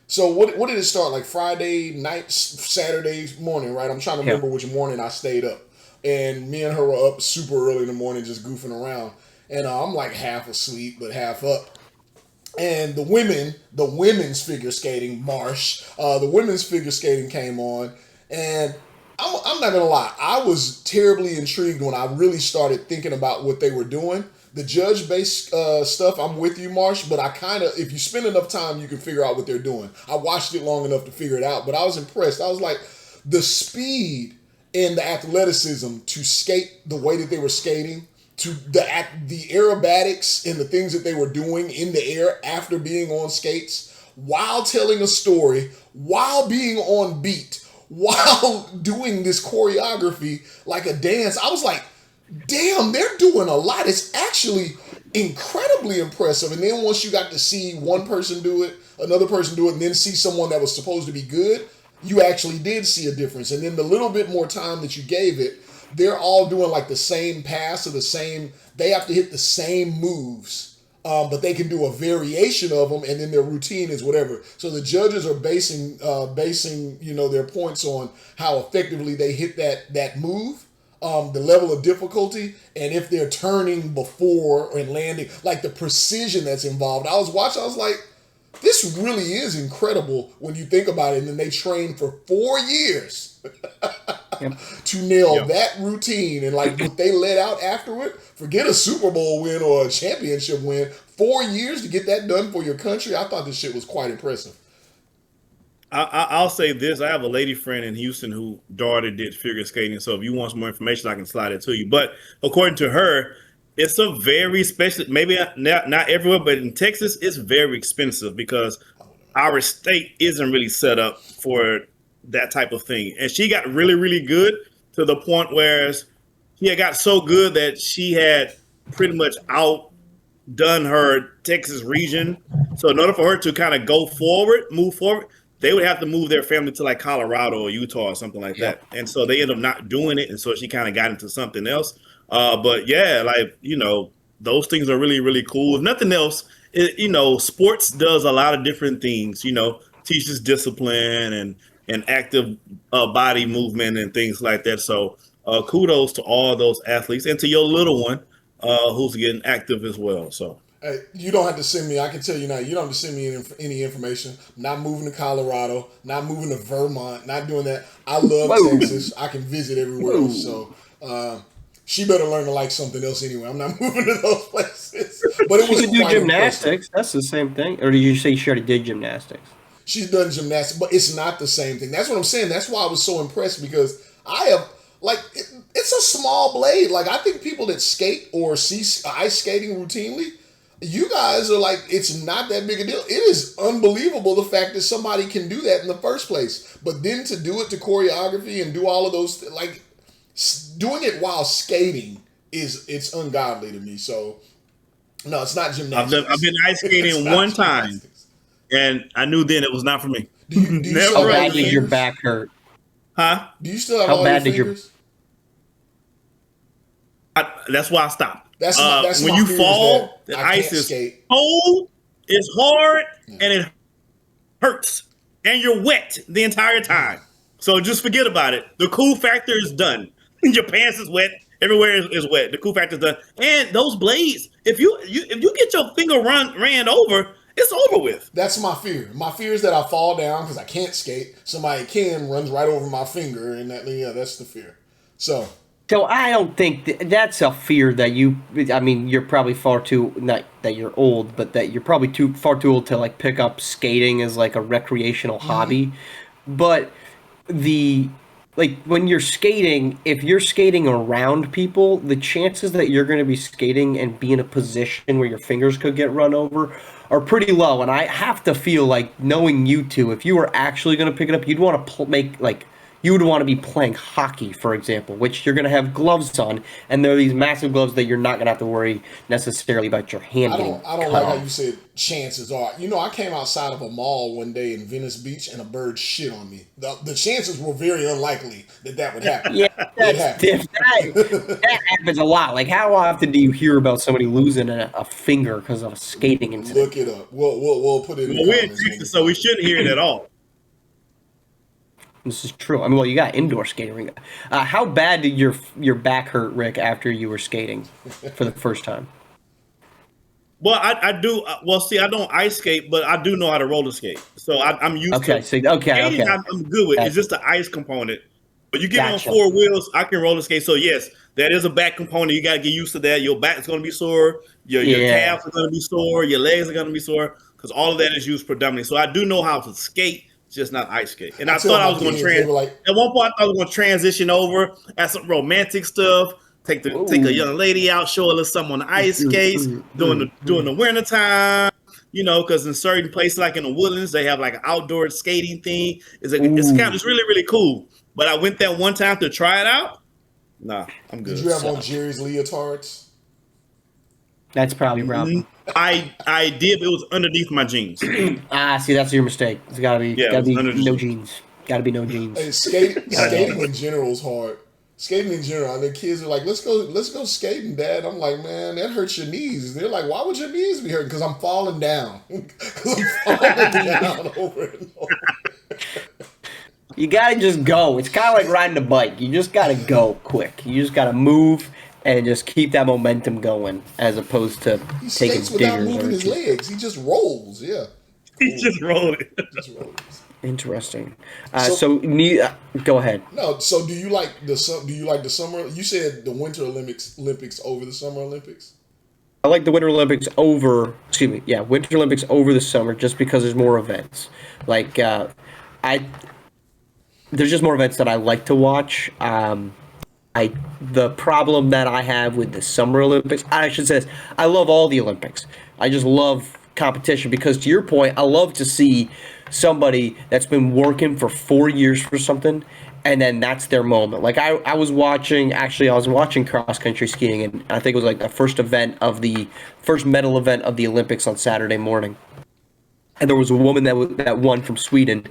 So what did it start like Friday night, Saturday morning, right? I'm trying to remember which morning I stayed up. And me and her were up super early in the morning just goofing around. And I'm like half asleep, but half up. And the women's figure skating, Marsh, the women's figure skating came on. And I'm not going to lie, I was terribly intrigued when I really started thinking about what they were doing. The judge-based stuff, I'm with you, Marsh, but I kind of, if you spend enough time, you can figure out what they're doing. I watched it long enough to figure it out, but I was impressed. I was like, the speed and the athleticism to skate the way that they were skating, to the aerobatics and the things that they were doing in the air after being on skates, while telling a story, while being on beat, while doing this choreography like a dance. I was like, damn, they're doing a lot. It's actually incredibly impressive. And then once you got to see one person do it, another person do it, and then see someone that was supposed to be good, you actually did see a difference. And then the little bit more time that you gave it, they're all doing like the same pass or they have to hit the same moves. But they can do a variation of them, and then their routine is whatever. So the judges are basing their points on how effectively they hit that move, the level of difficulty, and if they're turning before and landing, like the precision that's involved. I was watching, I was like, this really is incredible when you think about it. And then they trained for 4 years to nail that routine, and like what they let out afterward. Forget a Super Bowl win or a championship win. 4 years to get that done for your country. I thought this shit was quite impressive. I'll say this. I have a lady friend in Houston whose daughter did figure skating. So if you want some more information, I can slide it to you. But according to her, it's a very special, maybe not everywhere, but in Texas, it's very expensive because our state isn't really set up for that type of thing. And she got really, really good to the point where she had got so good that she had pretty much outdone her Texas region. So in order for her to kind of move forward, they would have to move their family to like Colorado or Utah or something like that. And so they ended up not doing it. And so she kind of got into something else. But yeah, like, those things are really, really cool. If nothing else, sports does a lot of different things, teaches discipline and active body movement and things like that. So kudos to all those athletes and to your little one who's getting active as well. So. Hey, you don't have to send me. I can tell you now. You don't have to send me any information. Not moving to Colorado. Not moving to Vermont. Not doing that. I love Texas. I can visit everywhere else. So she better learn to like something else anyway. I'm not moving to those places. but it She was could do quite gymnastics. impressive. That's the same thing. Or did you say she already did gymnastics? She's done gymnastics, but it's not the same thing. That's what I'm saying. That's why I was so impressed because I have it's a small blade. Like I think people that skate or see ice skating routinely, you guys are like, it's not that big a deal. It is unbelievable the fact that somebody can do that in the first place. But then to do it to choreography and do all of those, like doing it while skating it's ungodly to me. So no, it's not gymnastics. I've been ice skating one time, and I knew then it was not for me. Do you Never still How have all bad your did your fingers? back hurt? Huh? Do you still have How all bad your did your- fingers? That's why I stopped. That's when my you fear is fall, that the I ice can't is skate. cold, it's hard, and it hurts, and you're wet the entire time. So just forget about it. The cool factor is done. Your pants is wet. Everywhere is wet. The cool factor is done. And those blades, if you get your finger ran over, it's over with. That's my fear. My fear is that I fall down because I can't skate. Somebody runs right over my finger, and that's the fear. So I don't think that's a fear that you're probably not that you're old, but that you're probably far too old to like pick up skating as like a recreational hobby. But when you're skating, if you're skating around people, the chances that you're going to be skating and be in a position where your fingers could get run over are pretty low. And I have to feel like, knowing you two, if you were actually going to pick it up, you'd want to you would want to be playing hockey, for example, which you're going to have gloves on, and there are these massive gloves that you're not going to have to worry necessarily about your hand getting I don't cut like off. how you said chances are. I came outside of a mall one day in Venice Beach and a bird shit on me. The chances were very unlikely that would happen. Yeah, It that happens a lot. Like, how often do you hear about somebody losing a finger because of a skating incident? Look it up. We'll put it in the Well, we're in comments. Texas, so we shouldn't hear it at all. This is true. I mean, well, you got indoor skating rink. How bad did your back hurt, Rick, after you were skating for the first time? Well, I do. Well, see, I don't ice skate, but I do know how to roller skate. So I'm used to Okay, skating. okay. I'm good with. Gotcha. It's just the ice component. But you get Gotcha. on four wheels, I can roller skate. So yes, that is a back component. You got to get used to that. Your back is going to be sore. Your calves are going to be sore. Your legs are going to be sore because all of that is used predominantly. So I do know how to skate, just not ice skate. And I thought I was going to at one point I thought I was going to transition over at some romantic stuff. Take a young lady out, show her a little something on the ice skates during the winter time. Because in certain places like in the Woodlands, they have like an outdoor skating thing. It's really, really cool. But I went there one time to try it out. Nah, I'm good. Did you have on Jerry's leotards? That's probably a problem. I did, but it was underneath my jeans. See, that's your mistake. It's gotta be no jeans. Gotta be no jeans. Hey, skating in general is hard. Skating in general, and the kids are like, "Let's go skating, Dad." I'm like, "Man, that hurts your knees." They're like, "Why would your knees be hurting?" Because I'm falling down. Because I'm falling down over and over. You gotta just go. It's kind of like riding a bike. You just gotta go quick. You just gotta move and just keep that momentum going, as opposed to He taking skates without diggers. moving his legs. He just rolls. Yeah, He just rolled it. just rolls. Interesting. So- Go ahead. No, so do you like the summer? You said the Winter Olympics over the Summer Olympics. I like the Winter Olympics over. Excuse me. Yeah, Winter Olympics over the summer, just because there's more events. Like there's just more events that I like to watch. The problem that I have with the Summer Olympics, I should say this, I love all the Olympics. I just love competition because, to your point, I love to see somebody that's been working for 4 years for something, and then that's their moment. Like I was watching cross country skiing, and I think it was like the first medal event of the Olympics on Saturday morning. And there was a woman that won from Sweden,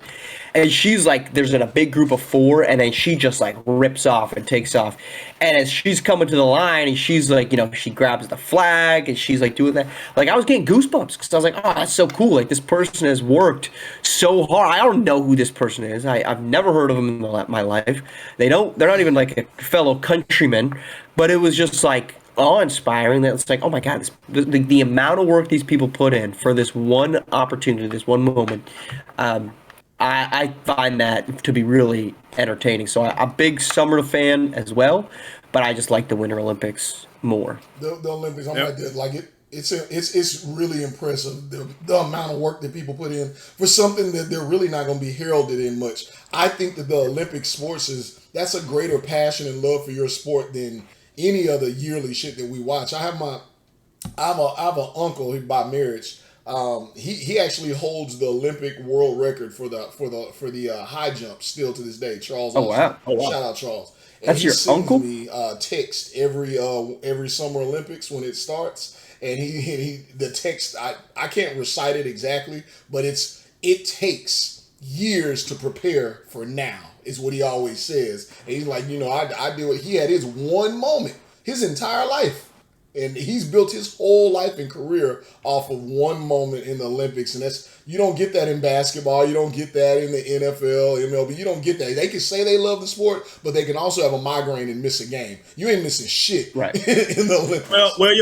and she's like, there's in a big group of four, and then she just like rips off and takes off. And as she's coming to the line, and she's like, she grabs the flag, and she's like doing that. Like, I was getting goosebumps because I was like, oh, that's so cool. Like, this person has worked so hard. I don't know who this person is. I've never heard of them in my life. They're not even like a fellow countryman, but it was just like awe-inspiring. That it's like, oh my God, the amount of work these people put in for this one opportunity, this one moment. I find that to be really entertaining. So I'm a big summer fan as well, but I just like the Winter Olympics more. The Olympics, I might like it. It's really impressive the amount of work that people put in for something that they're really not going to be heralded in much. I think that the Olympic sports that's a greater passion and love for your sport than any other yearly shit that we watch. I have an uncle by marriage. He actually holds the Olympic world record for the high jump still to this day. Charles. Oh wow! Shout out Charles. And that's your uncle. Me text every Summer Olympics when it starts. And he the text I can't recite it exactly, but it takes years to prepare for now is what he always says. And he's like, I do it. He had his one moment, his entire life, and he's built his whole life and career off of one moment in the Olympics. And you don't get that in basketball, you don't get that in the NFL, MLB, you don't get that. They can say they love the sport, but they can also have a migraine and miss a game. You ain't missing shit right in the Olympics. Well,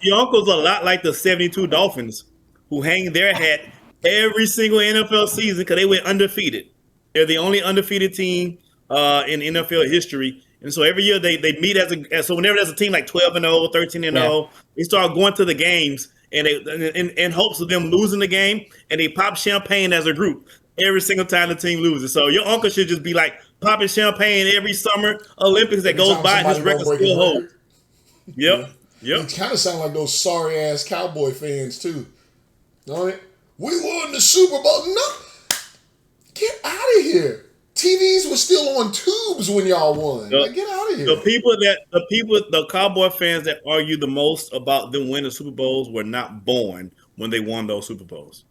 your uncle's a lot like the 72 Dolphins, who hang their hat every single NFL season because they went undefeated. They're the only undefeated team in NFL history. And so every year they meet so whenever there's a team like 12-0, 13-0, they start going to the games and in hopes of them losing the game, and they pop champagne as a group every single time the team loses. So your uncle should just be like popping champagne every summer Olympics that goes by, and his record still holds. Yep. You kind of sound like those sorry ass Cowboy fans too. All right, we won the Super Bowl. No, get out of here. TVs were still on tubes when y'all won. Get out of here. The Cowboy fans that argue the most about them winning Super Bowls were not born when they won those Super Bowls.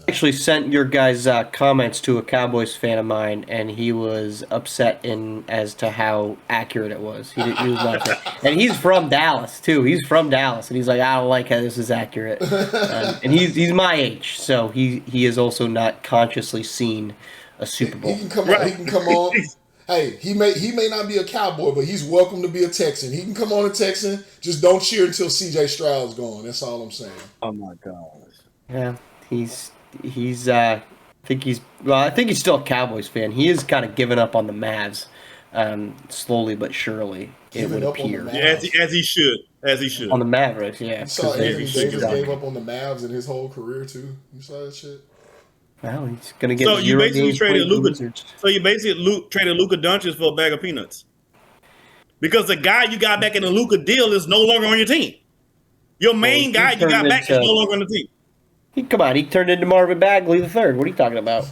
Actually sent your guys' comments to a Cowboys fan of mine, and he was upset as to how accurate it was. He was not upset. And he's from Dallas too. He's from Dallas, and he's like, I don't like how this is accurate. And he's my age, so he has also not consciously seen a Super Bowl. He can come on. He can come on. Hey, he may not be a Cowboy, but he's welcome to be a Texan. He can come on a Texan. Just don't cheer until C.J. Stroud's gone. That's all I'm saying. Oh my gosh. Yeah, I think he's still a Cowboys fan. He is kind of giving up on the Mavs, slowly but surely. It would appear. Yeah, as he should. On the Mavericks, yeah. You saw Anthony Davis gave up on the Mavs in his whole career too. You saw that shit. Well, he's gonna get. So you basically traded Luka. So you basically traded Luka Doncic for a bag of peanuts, because the guy you got back in the Luka deal is no longer on your team. Your main guy you got back is no longer on the team. He turned into Marvin Bagley III. What are you talking about?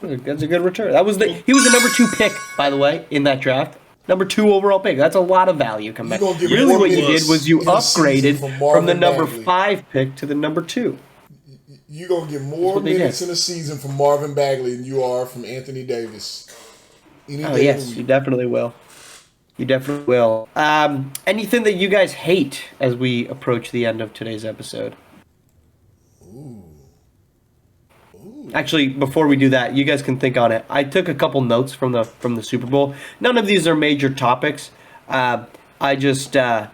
That's a good return. He was the number 2 pick, by the way, in that draft. Number 2 overall pick. That's a lot of value come back. Really, what you did was you upgraded from the number 5 pick to the number 2. You're going to get more minutes in a season from Marvin Bagley than you are from Anthony Davis. Yes, you definitely will. You definitely will. Anything that you guys hate as we approach the end of today's episode? Ooh. Actually, before we do that, you guys can think on it. I took a couple notes from the Super Bowl. None of these are major topics. Actually,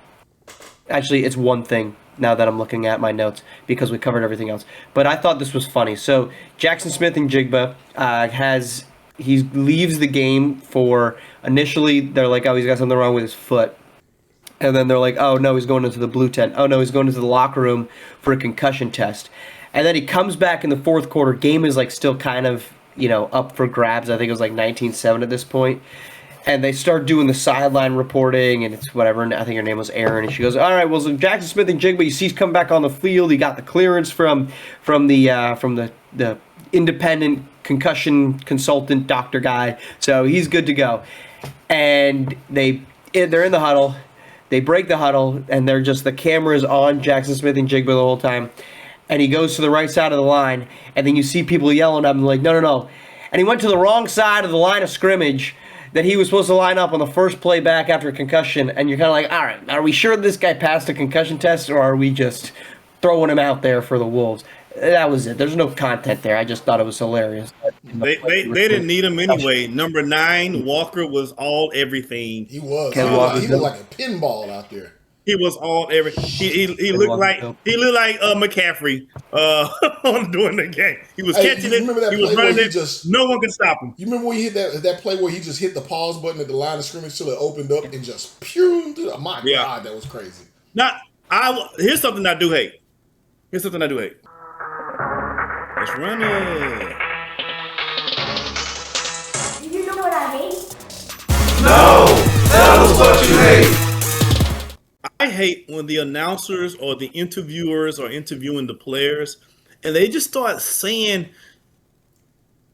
it's one thing now that I'm looking at my notes because we covered everything else. But I thought this was funny. So Jackson Smith-Njigba he leaves the game for, initially they're like, oh, he's got something wrong with his foot. And then they're like, oh no, he's going into the blue tent. Oh no, he's going into the locker room for a concussion test. And then he comes back in the fourth quarter. Game is like still kind of, up for grabs. I think it was like 19-7 at this point. And they start doing the sideline reporting, and it's whatever. And I think her name was Erin, and she goes, "All right, well, so Jackson Smith-Njigba, you see, he's come back on the field. He got the clearance from the independent concussion consultant doctor guy, so he's good to go." And they're in the huddle. They break the huddle, and the camera is on Jackson Smith-Njigba the whole time. And he goes to the right side of the line, and then you see people yelling at him like, no. And he went to the wrong side of the line of scrimmage that he was supposed to line up on the first play back after a concussion, and you're kind of like, all right, are we sure this guy passed a concussion test, or are we just throwing him out there for the Wolves? That was it. There's no content there. I just thought it was hilarious. They didn't need him anyway. Number 9, Walker was all everything. He was. He was like a pinball out there. He was all every. He looked like McCaffrey during the game. He was catching it. Remember that He play was running where it. No one could stop him. You remember when he hit that play where he just hit the pause button at the line of scrimmage till it opened up and just pew? My God, that was crazy. Here's something I do hate. Let's run it. Do you know what I hate? No! Tell us what you hate! I hate when the announcers or the interviewers are interviewing the players and they just start saying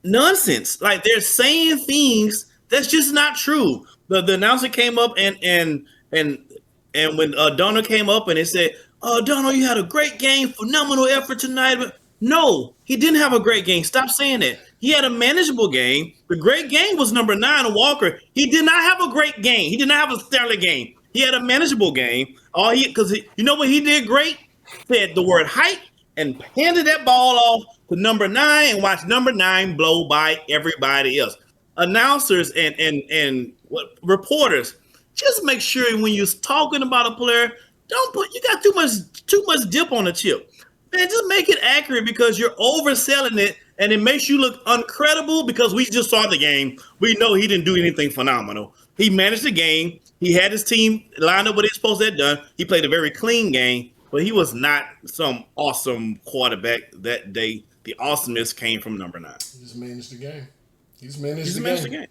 nonsense. Like they're saying things that's just not true. The announcer came up and when Donald came up and they said, Donald, you had a great game, phenomenal effort tonight. But no, he didn't have a great game. Stop saying that. He had a manageable game. The great game was number 9, Walker. He did not have a great game. He did not have a stellar game. He had a manageable game. You know what he did great? Said the word hike and handed that ball off to number 9 and watched number 9 blow by everybody else. Announcers and reporters, just make sure when you're talking about a player, you got too much dip on the chip. Man, just make it accurate because you're overselling it and it makes you look uncredible because we just saw the game. We know he didn't do anything phenomenal. He managed the game. He had his team lined up what he's supposed to have done. He played a very clean game, but he was not some awesome quarterback that day. The awesomeness came from number 9. He just managed the game. He's managed the game.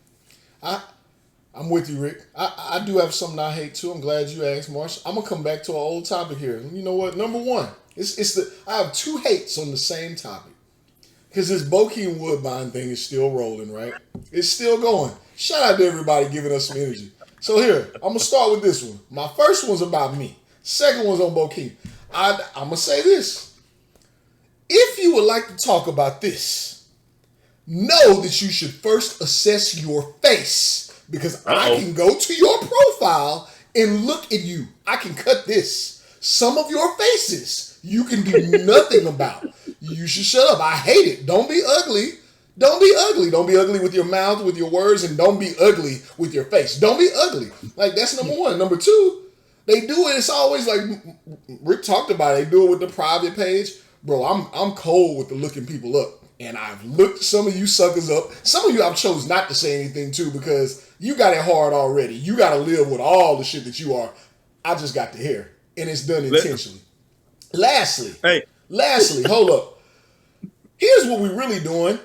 I'm with you, Rick. I do have something I hate too. I'm glad you asked, Marsh. I'm gonna come back to an old topic here. You know what? Number 1, I have 2 hates on the same topic because this Bokeem Woodbine thing is still rolling, right? It's still going. Shout out to everybody giving us some energy. So here, I'm gonna start with this one. My first one's about me. Second one's on Bokeem. I'm gonna say this. If you would like to talk about this, know that you should first assess your face. Because I can go to your profile and look at you. I can cut this. Some of your faces you can do nothing about. You should shut up. I hate it. Don't be ugly. Don't be ugly. Don't be ugly with your mouth, with your words, and don't be ugly with your face. Don't be ugly. Like, that's number 1. Number 2, they do it. It's always like Rick talked about it. They do it with the private page. Bro, I'm cold with the looking people up. And I've looked some of you suckers up. Some of you I've chose not to say anything to because you got it hard already. You got to live with all the shit that you are. I just got the hair. And it's done intentionally. Lastly, hold up. Here's what we're really doing.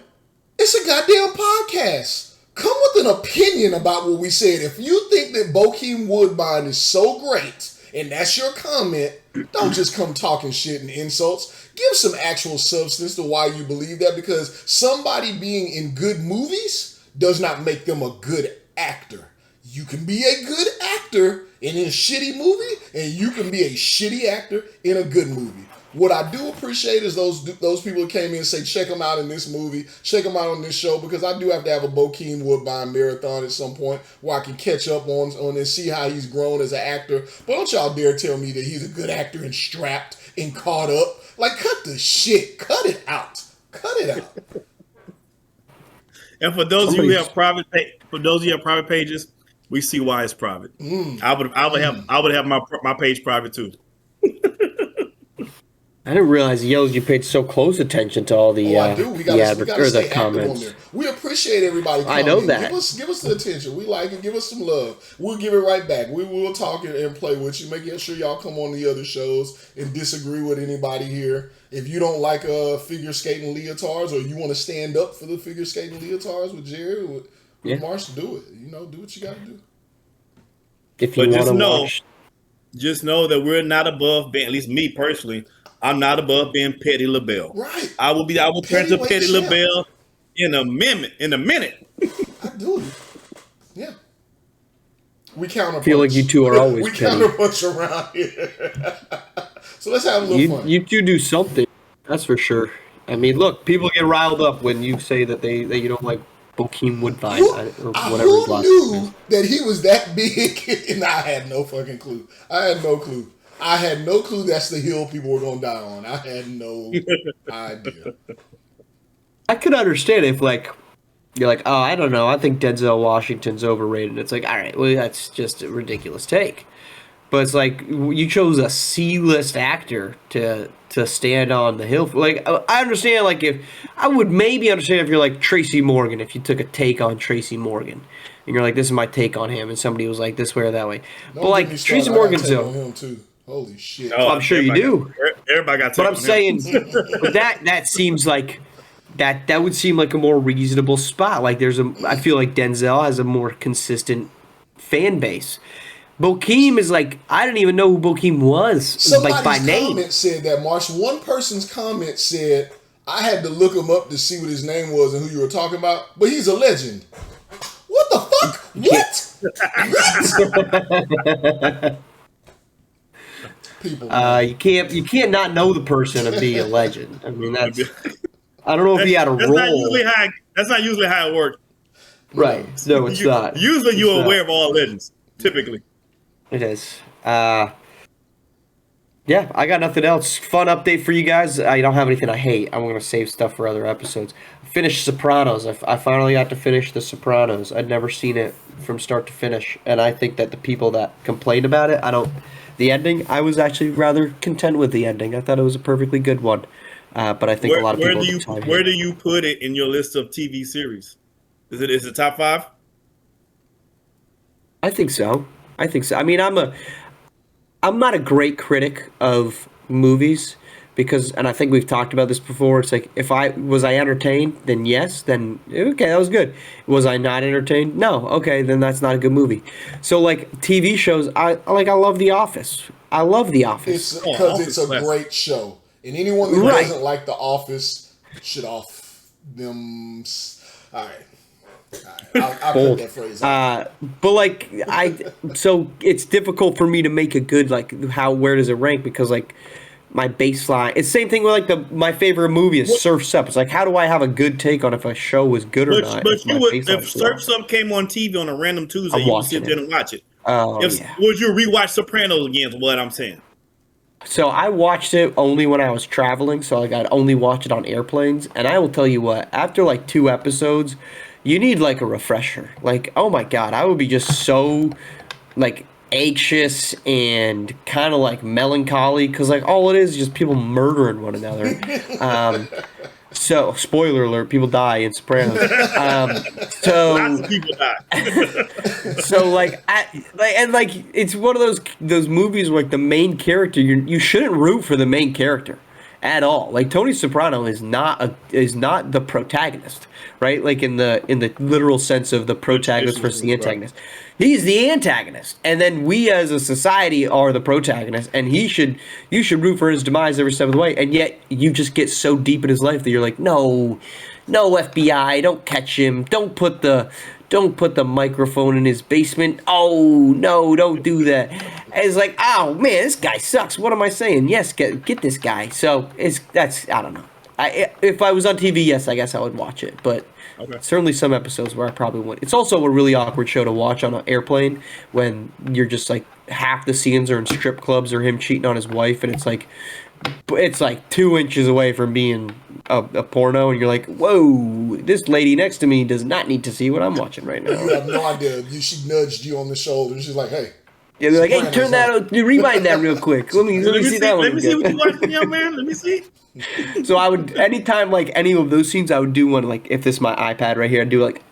It's a goddamn podcast. Come with an opinion about what we said. If you think that Bokeem Woodbine is so great, and that's your comment, don't just come talking shit and insults. Give some actual substance to why you believe that, because somebody being in good movies does not make them a good actor. You can be a good actor in a shitty movie, and you can be a shitty actor in a good movie. What I do appreciate is those people who came in and say, check them out in this movie, check them out on this show, because I do have to have a Bokeem Woodbine marathon at some point where I can catch up on and see how he's grown as an actor. But don't y'all dare tell me that he's a good actor and strapped and caught up. Like, cut the shit. Cut it out. Cut it out. And for those of you who have private pages, we see why it's private. I would have my page private too. I didn't realize Yellz, you paid so close attention to all the I do. We gotta stay active comments. on there. We appreciate everybody coming. I know that. Give us the attention. We like it. Give us some love. We'll give it right back. We will talk and play with you. Make sure y'all come on the other shows and disagree with anybody here. If you don't like figure skating leotards, or you want to stand up for the figure skating leotards with Jerry, with Marsh, do it. Do what you got to do. If you want to watch. Just know that we're not above being, at least me personally, I'm not above being Petty LaBelle. Right. I will turn to Petty LaBelle in a minute. I do it. Yeah. We counterpunch. I feel like you two are always we petty. Counterpunch around here. So let's have a little fun. You two do something. That's for sure. I mean, look, people get riled up when you say that you don't like Bokeem Woodbine or whatever his last name is. That he was that big? And I had no fucking clue. I had no clue that's the hill people were going to die on. I had no idea. I could understand if, you're like, oh, I don't know, I think Denzel Washington's overrated. It's like, all right, well, that's just a ridiculous take. But it's like you chose a C-list actor to stand on the hill. Like I understand, like if I would maybe understand if you're like Tracy Morgan, if you took a take on Tracy Morgan, and you're like, this is my take on him, and somebody was like this way or that way. Don't But like get me Tracy started. I got Morgan's take on him too. Holy shit! Oh, I'm sure you do. Everybody got. But I'm saying, but that seems like that would seem like a more reasonable spot. Like I feel like Denzel has a more consistent fan base. Bokeem is like, I didn't even know who Bokeem was. Somebody's like by name. comment said that, Marsh. One person's comment said, I had to look him up to see what his name was and who you were talking about, but he's a legend. What the fuck? What? People. You can't not know the person and be a legend. I mean, that's. I don't know if he had a role. That's not usually how it works. Right. No, it's not. Usually you're aware of all legends, typically. It is. Yeah, I got nothing else. Fun update for you guys. I don't have anything I hate. I'm going to save stuff for other episodes. Finished Sopranos. I finally got to finish The Sopranos. I'd never seen it from start to finish, and I think that the people that complained about it, the ending, I was actually rather content with the ending. I thought it was a perfectly good one. But I think a lot of people. Where do you put it in your list of TV series? Is it top 5? I think so. I mean, I'm not a great critic of movies because, and I think we've talked about this before. It's like was I entertained? Then yes. Then okay, that was good. Was I not entertained? No. Okay, then that's not a good movie. So like TV shows, I love The Office. I love The Office because it's a great show, and anyone that doesn't like The Office should off them. All right. I'll cut that phrase. But like so it's difficult for me to make a good where does it rank, because like my baseline. It's the same thing with like my favorite movie is Surf's Up. It's like, how do I have a good take on if a show was good or not? But if Surf's Up came on TV on a random Tuesday, you would sit there and watch it. Would you rewatch Sopranos again? Is what I'm saying. So I watched it only when I was traveling, so I'd only watch it on airplanes. And I will tell you what, after like 2 episodes, you need like a refresher. Like, oh my God, I would be just so like anxious and kind of like melancholy because like all it is just people murdering one another. So spoiler alert, people die in Sopranos. So lots of people die. So it's one of those movies where like the main character, you shouldn't root for the main character at all. Like Tony Soprano is not the protagonist, right? Like in the literal sense of the protagonist versus the antagonist. He's the antagonist, and then we as a society are the protagonist, and you should root for his demise every step of the way. And yet you just get so deep in his life that you're like, no FBI, don't catch him, don't put the microphone in his basement. Oh no, don't do that. And it's like, oh man, this guy sucks. What am I saying? Yes, get this guy. So I don't know. If I was on TV, yes, I guess I would watch it, but. Okay. Certainly some episodes where I probably wouldn't. It's also a really awkward show to watch on an airplane when you're just like half the scenes are in strip clubs or him cheating on his wife, and it's like 2 inches away from being a porno, and you're like, whoa, this lady next to me does not need to see what I'm watching right now. You have no idea. She nudged you on the shoulder, and she's like, hey. Yeah, they're like, hey, turn that on. Rewind that real quick. Let me see that one. Let me see what you watching, young man. Let me see. So I would, anytime like any of those scenes, I would do one like if this is my iPad right here, I'd do like,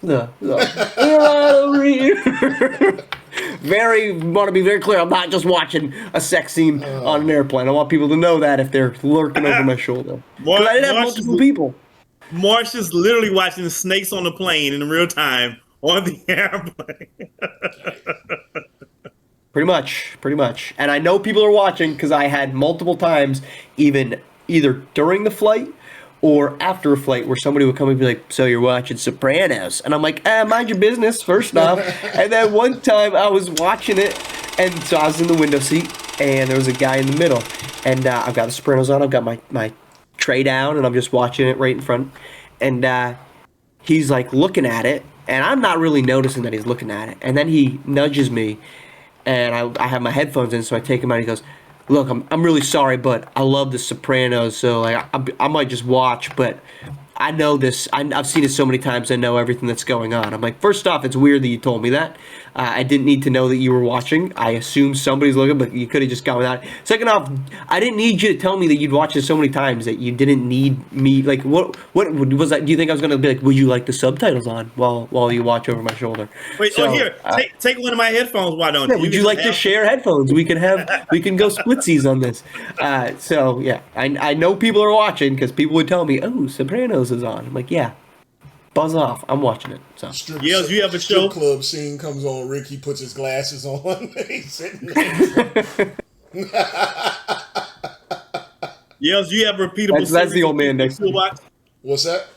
want to be very clear. I'm not just watching a sex scene on an airplane. I want people to know that if they're lurking over my shoulder. Because I didn't have multiple people. Marsh is literally watching snakes on the plane in real time on the airplane. Pretty much. And I know people are watching because I had multiple times, either during the flight or after a flight, where somebody would come and be like, so you're watching Sopranos? And I'm like, mind your business, first off. And then one time I was watching it, and so I was in the window seat, and there was a guy in the middle. And I've got the Sopranos on, I've got my tray down, and I'm just watching it right in front. And he's like looking at it, and I'm not really noticing that he's looking at it. And then he nudges me, and I have my headphones in, so I take him out. And he goes, "Look, I'm really sorry, but I love The Sopranos, so like I might just watch, but I know this. I've seen it so many times. I know everything that's going on. I'm like, first off, it's weird that you told me that. I didn't need to know that you were watching. I assumed somebody's looking, but you could have just gone without. Second off, I didn't need you to tell me that you'd watched it so many times that you didn't need me. Like, what was that? Do you think I was gonna be like, would you like the subtitles on while you watch over my shoulder? Wait, So, here, take one of my headphones. Why don't yeah, you? would you like to share headphones? We can go splitsies on this. So yeah, I know people are watching because people would tell me, "Oh, Sopranos is on." I'm like, yeah, buzz off. I'm watching it. So Yellz, you have a show? Club scene comes on. Ricky puts his glasses on. He's sitting there. Yellz, you have repeatable. That's the old man next to me. Watch? What's that?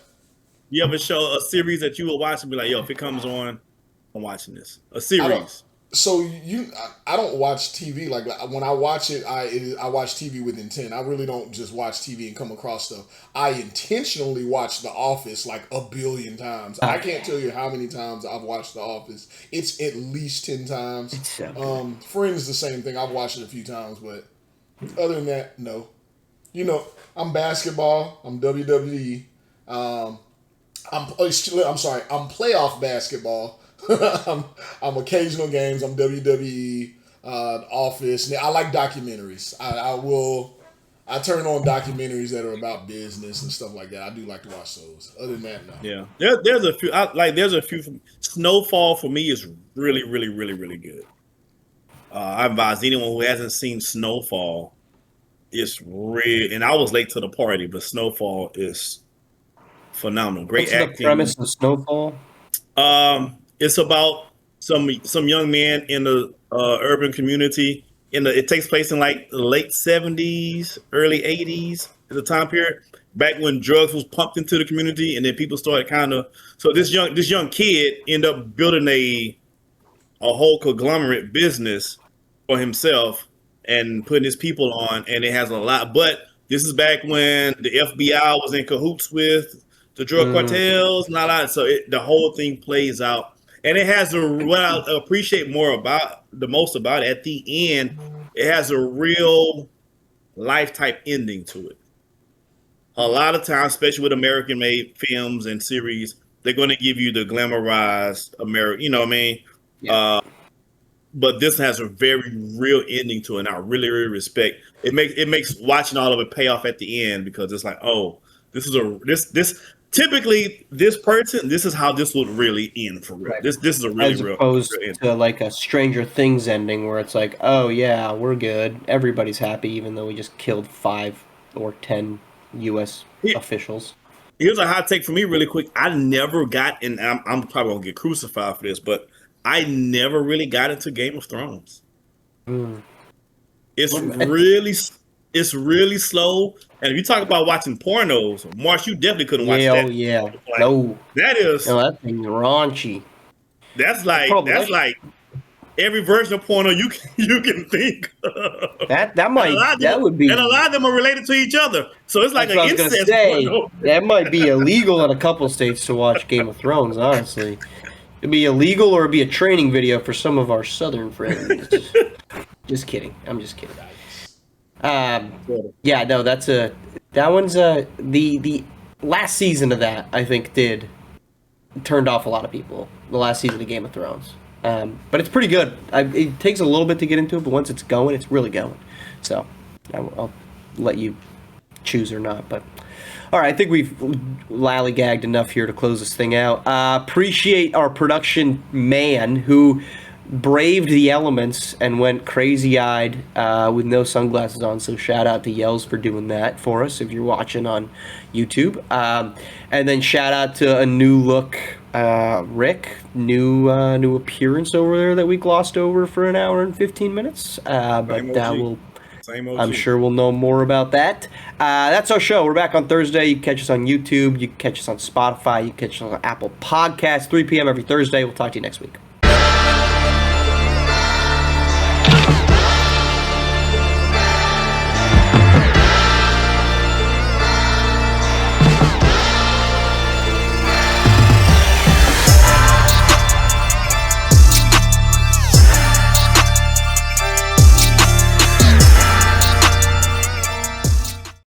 You have a series that you will watch and be like, yo, if it comes on, I'm watching this. A series. I don't watch TV like when I watch it. I watch TV with intent. I really don't just watch TV and come across stuff. I intentionally watch The Office like a billion times. I can't tell you how many times I've watched The Office. It's at least 10 times. Friends, the same thing. I've watched it a few times, but other than that, no. You know, I'm basketball. I'm WWE. I'm playoff basketball. I'm occasional games. I'm WWE, Office. I like documentaries. I turn on documentaries that are about business and stuff like that. I do like to watch those. Other than that, no. Yeah, there's a few. There's a few. Snowfall for me is really, really, really, really good. I advise anyone who hasn't seen Snowfall. It's real, and I was late to the party, but Snowfall is phenomenal. Great acting. What's the premise of Snowfall? It's about some young man in the urban community. It takes place in like the late 70s, early 80s, at the time period, back when drugs was pumped into the community, and then people started so this young kid ended up building a whole conglomerate business for himself and putting his people on, and it has a lot. But this is back when the FBI was in cahoots with the drug cartels and all that. So the whole thing plays out. And it has what I appreciate the most about it, at the end, it has a real life type ending to it. A lot of times, especially with American made films and series, they're going to give you the glamorized American, you know what I mean? Yeah. But this has a very real ending to it, and I really, really respect it. Makes watching all of it pay off at the end, because it's like, oh, this is typically this person, this is how this would really end for real. Right. This is a really real, opposed real to like a Stranger Things ending where it's like, oh yeah, we're good, everybody's happy, even though we just killed 5 or 10 U.S. officials. Here's a hot take for me, really quick. I never got, and I'm probably gonna get crucified for this, but I never really got into Game of Thrones. It's really slow. And if you talk about watching pornos, Marsh, you definitely couldn't watch that. Oh yeah, like, no, that thing's raunchy. That's like every version of porno you can think of. That would be, and a lot of them are related to each other. So it's like an incest porno. That might be illegal in a couple states to watch Game of Thrones. Honestly, it'd be illegal, or it'd be a training video for some of our southern friends. Just kidding. I'm just kidding. Yeah, no, that one's the last season of that, I think, turned off a lot of people. The last season of Game of Thrones, but it's pretty good. It takes a little bit to get into it, but once it's going, it's really going. So I'll let you choose or not. But all right, I think we've lollygagged enough here to close this thing out. Appreciate our production man who braved the elements and went crazy-eyed with no sunglasses on, so shout out to Yellz for doing that for us if you're watching on YouTube. And then shout out to a new look Rick, new appearance over there that we glossed over for an hour and 15 minutes. I'm sure we'll know more about that. That's our show. We're back on Thursday. You can catch us on YouTube. You can catch us on Spotify. You can catch us on Apple Podcasts, 3 p.m. every Thursday. We'll talk to you next week.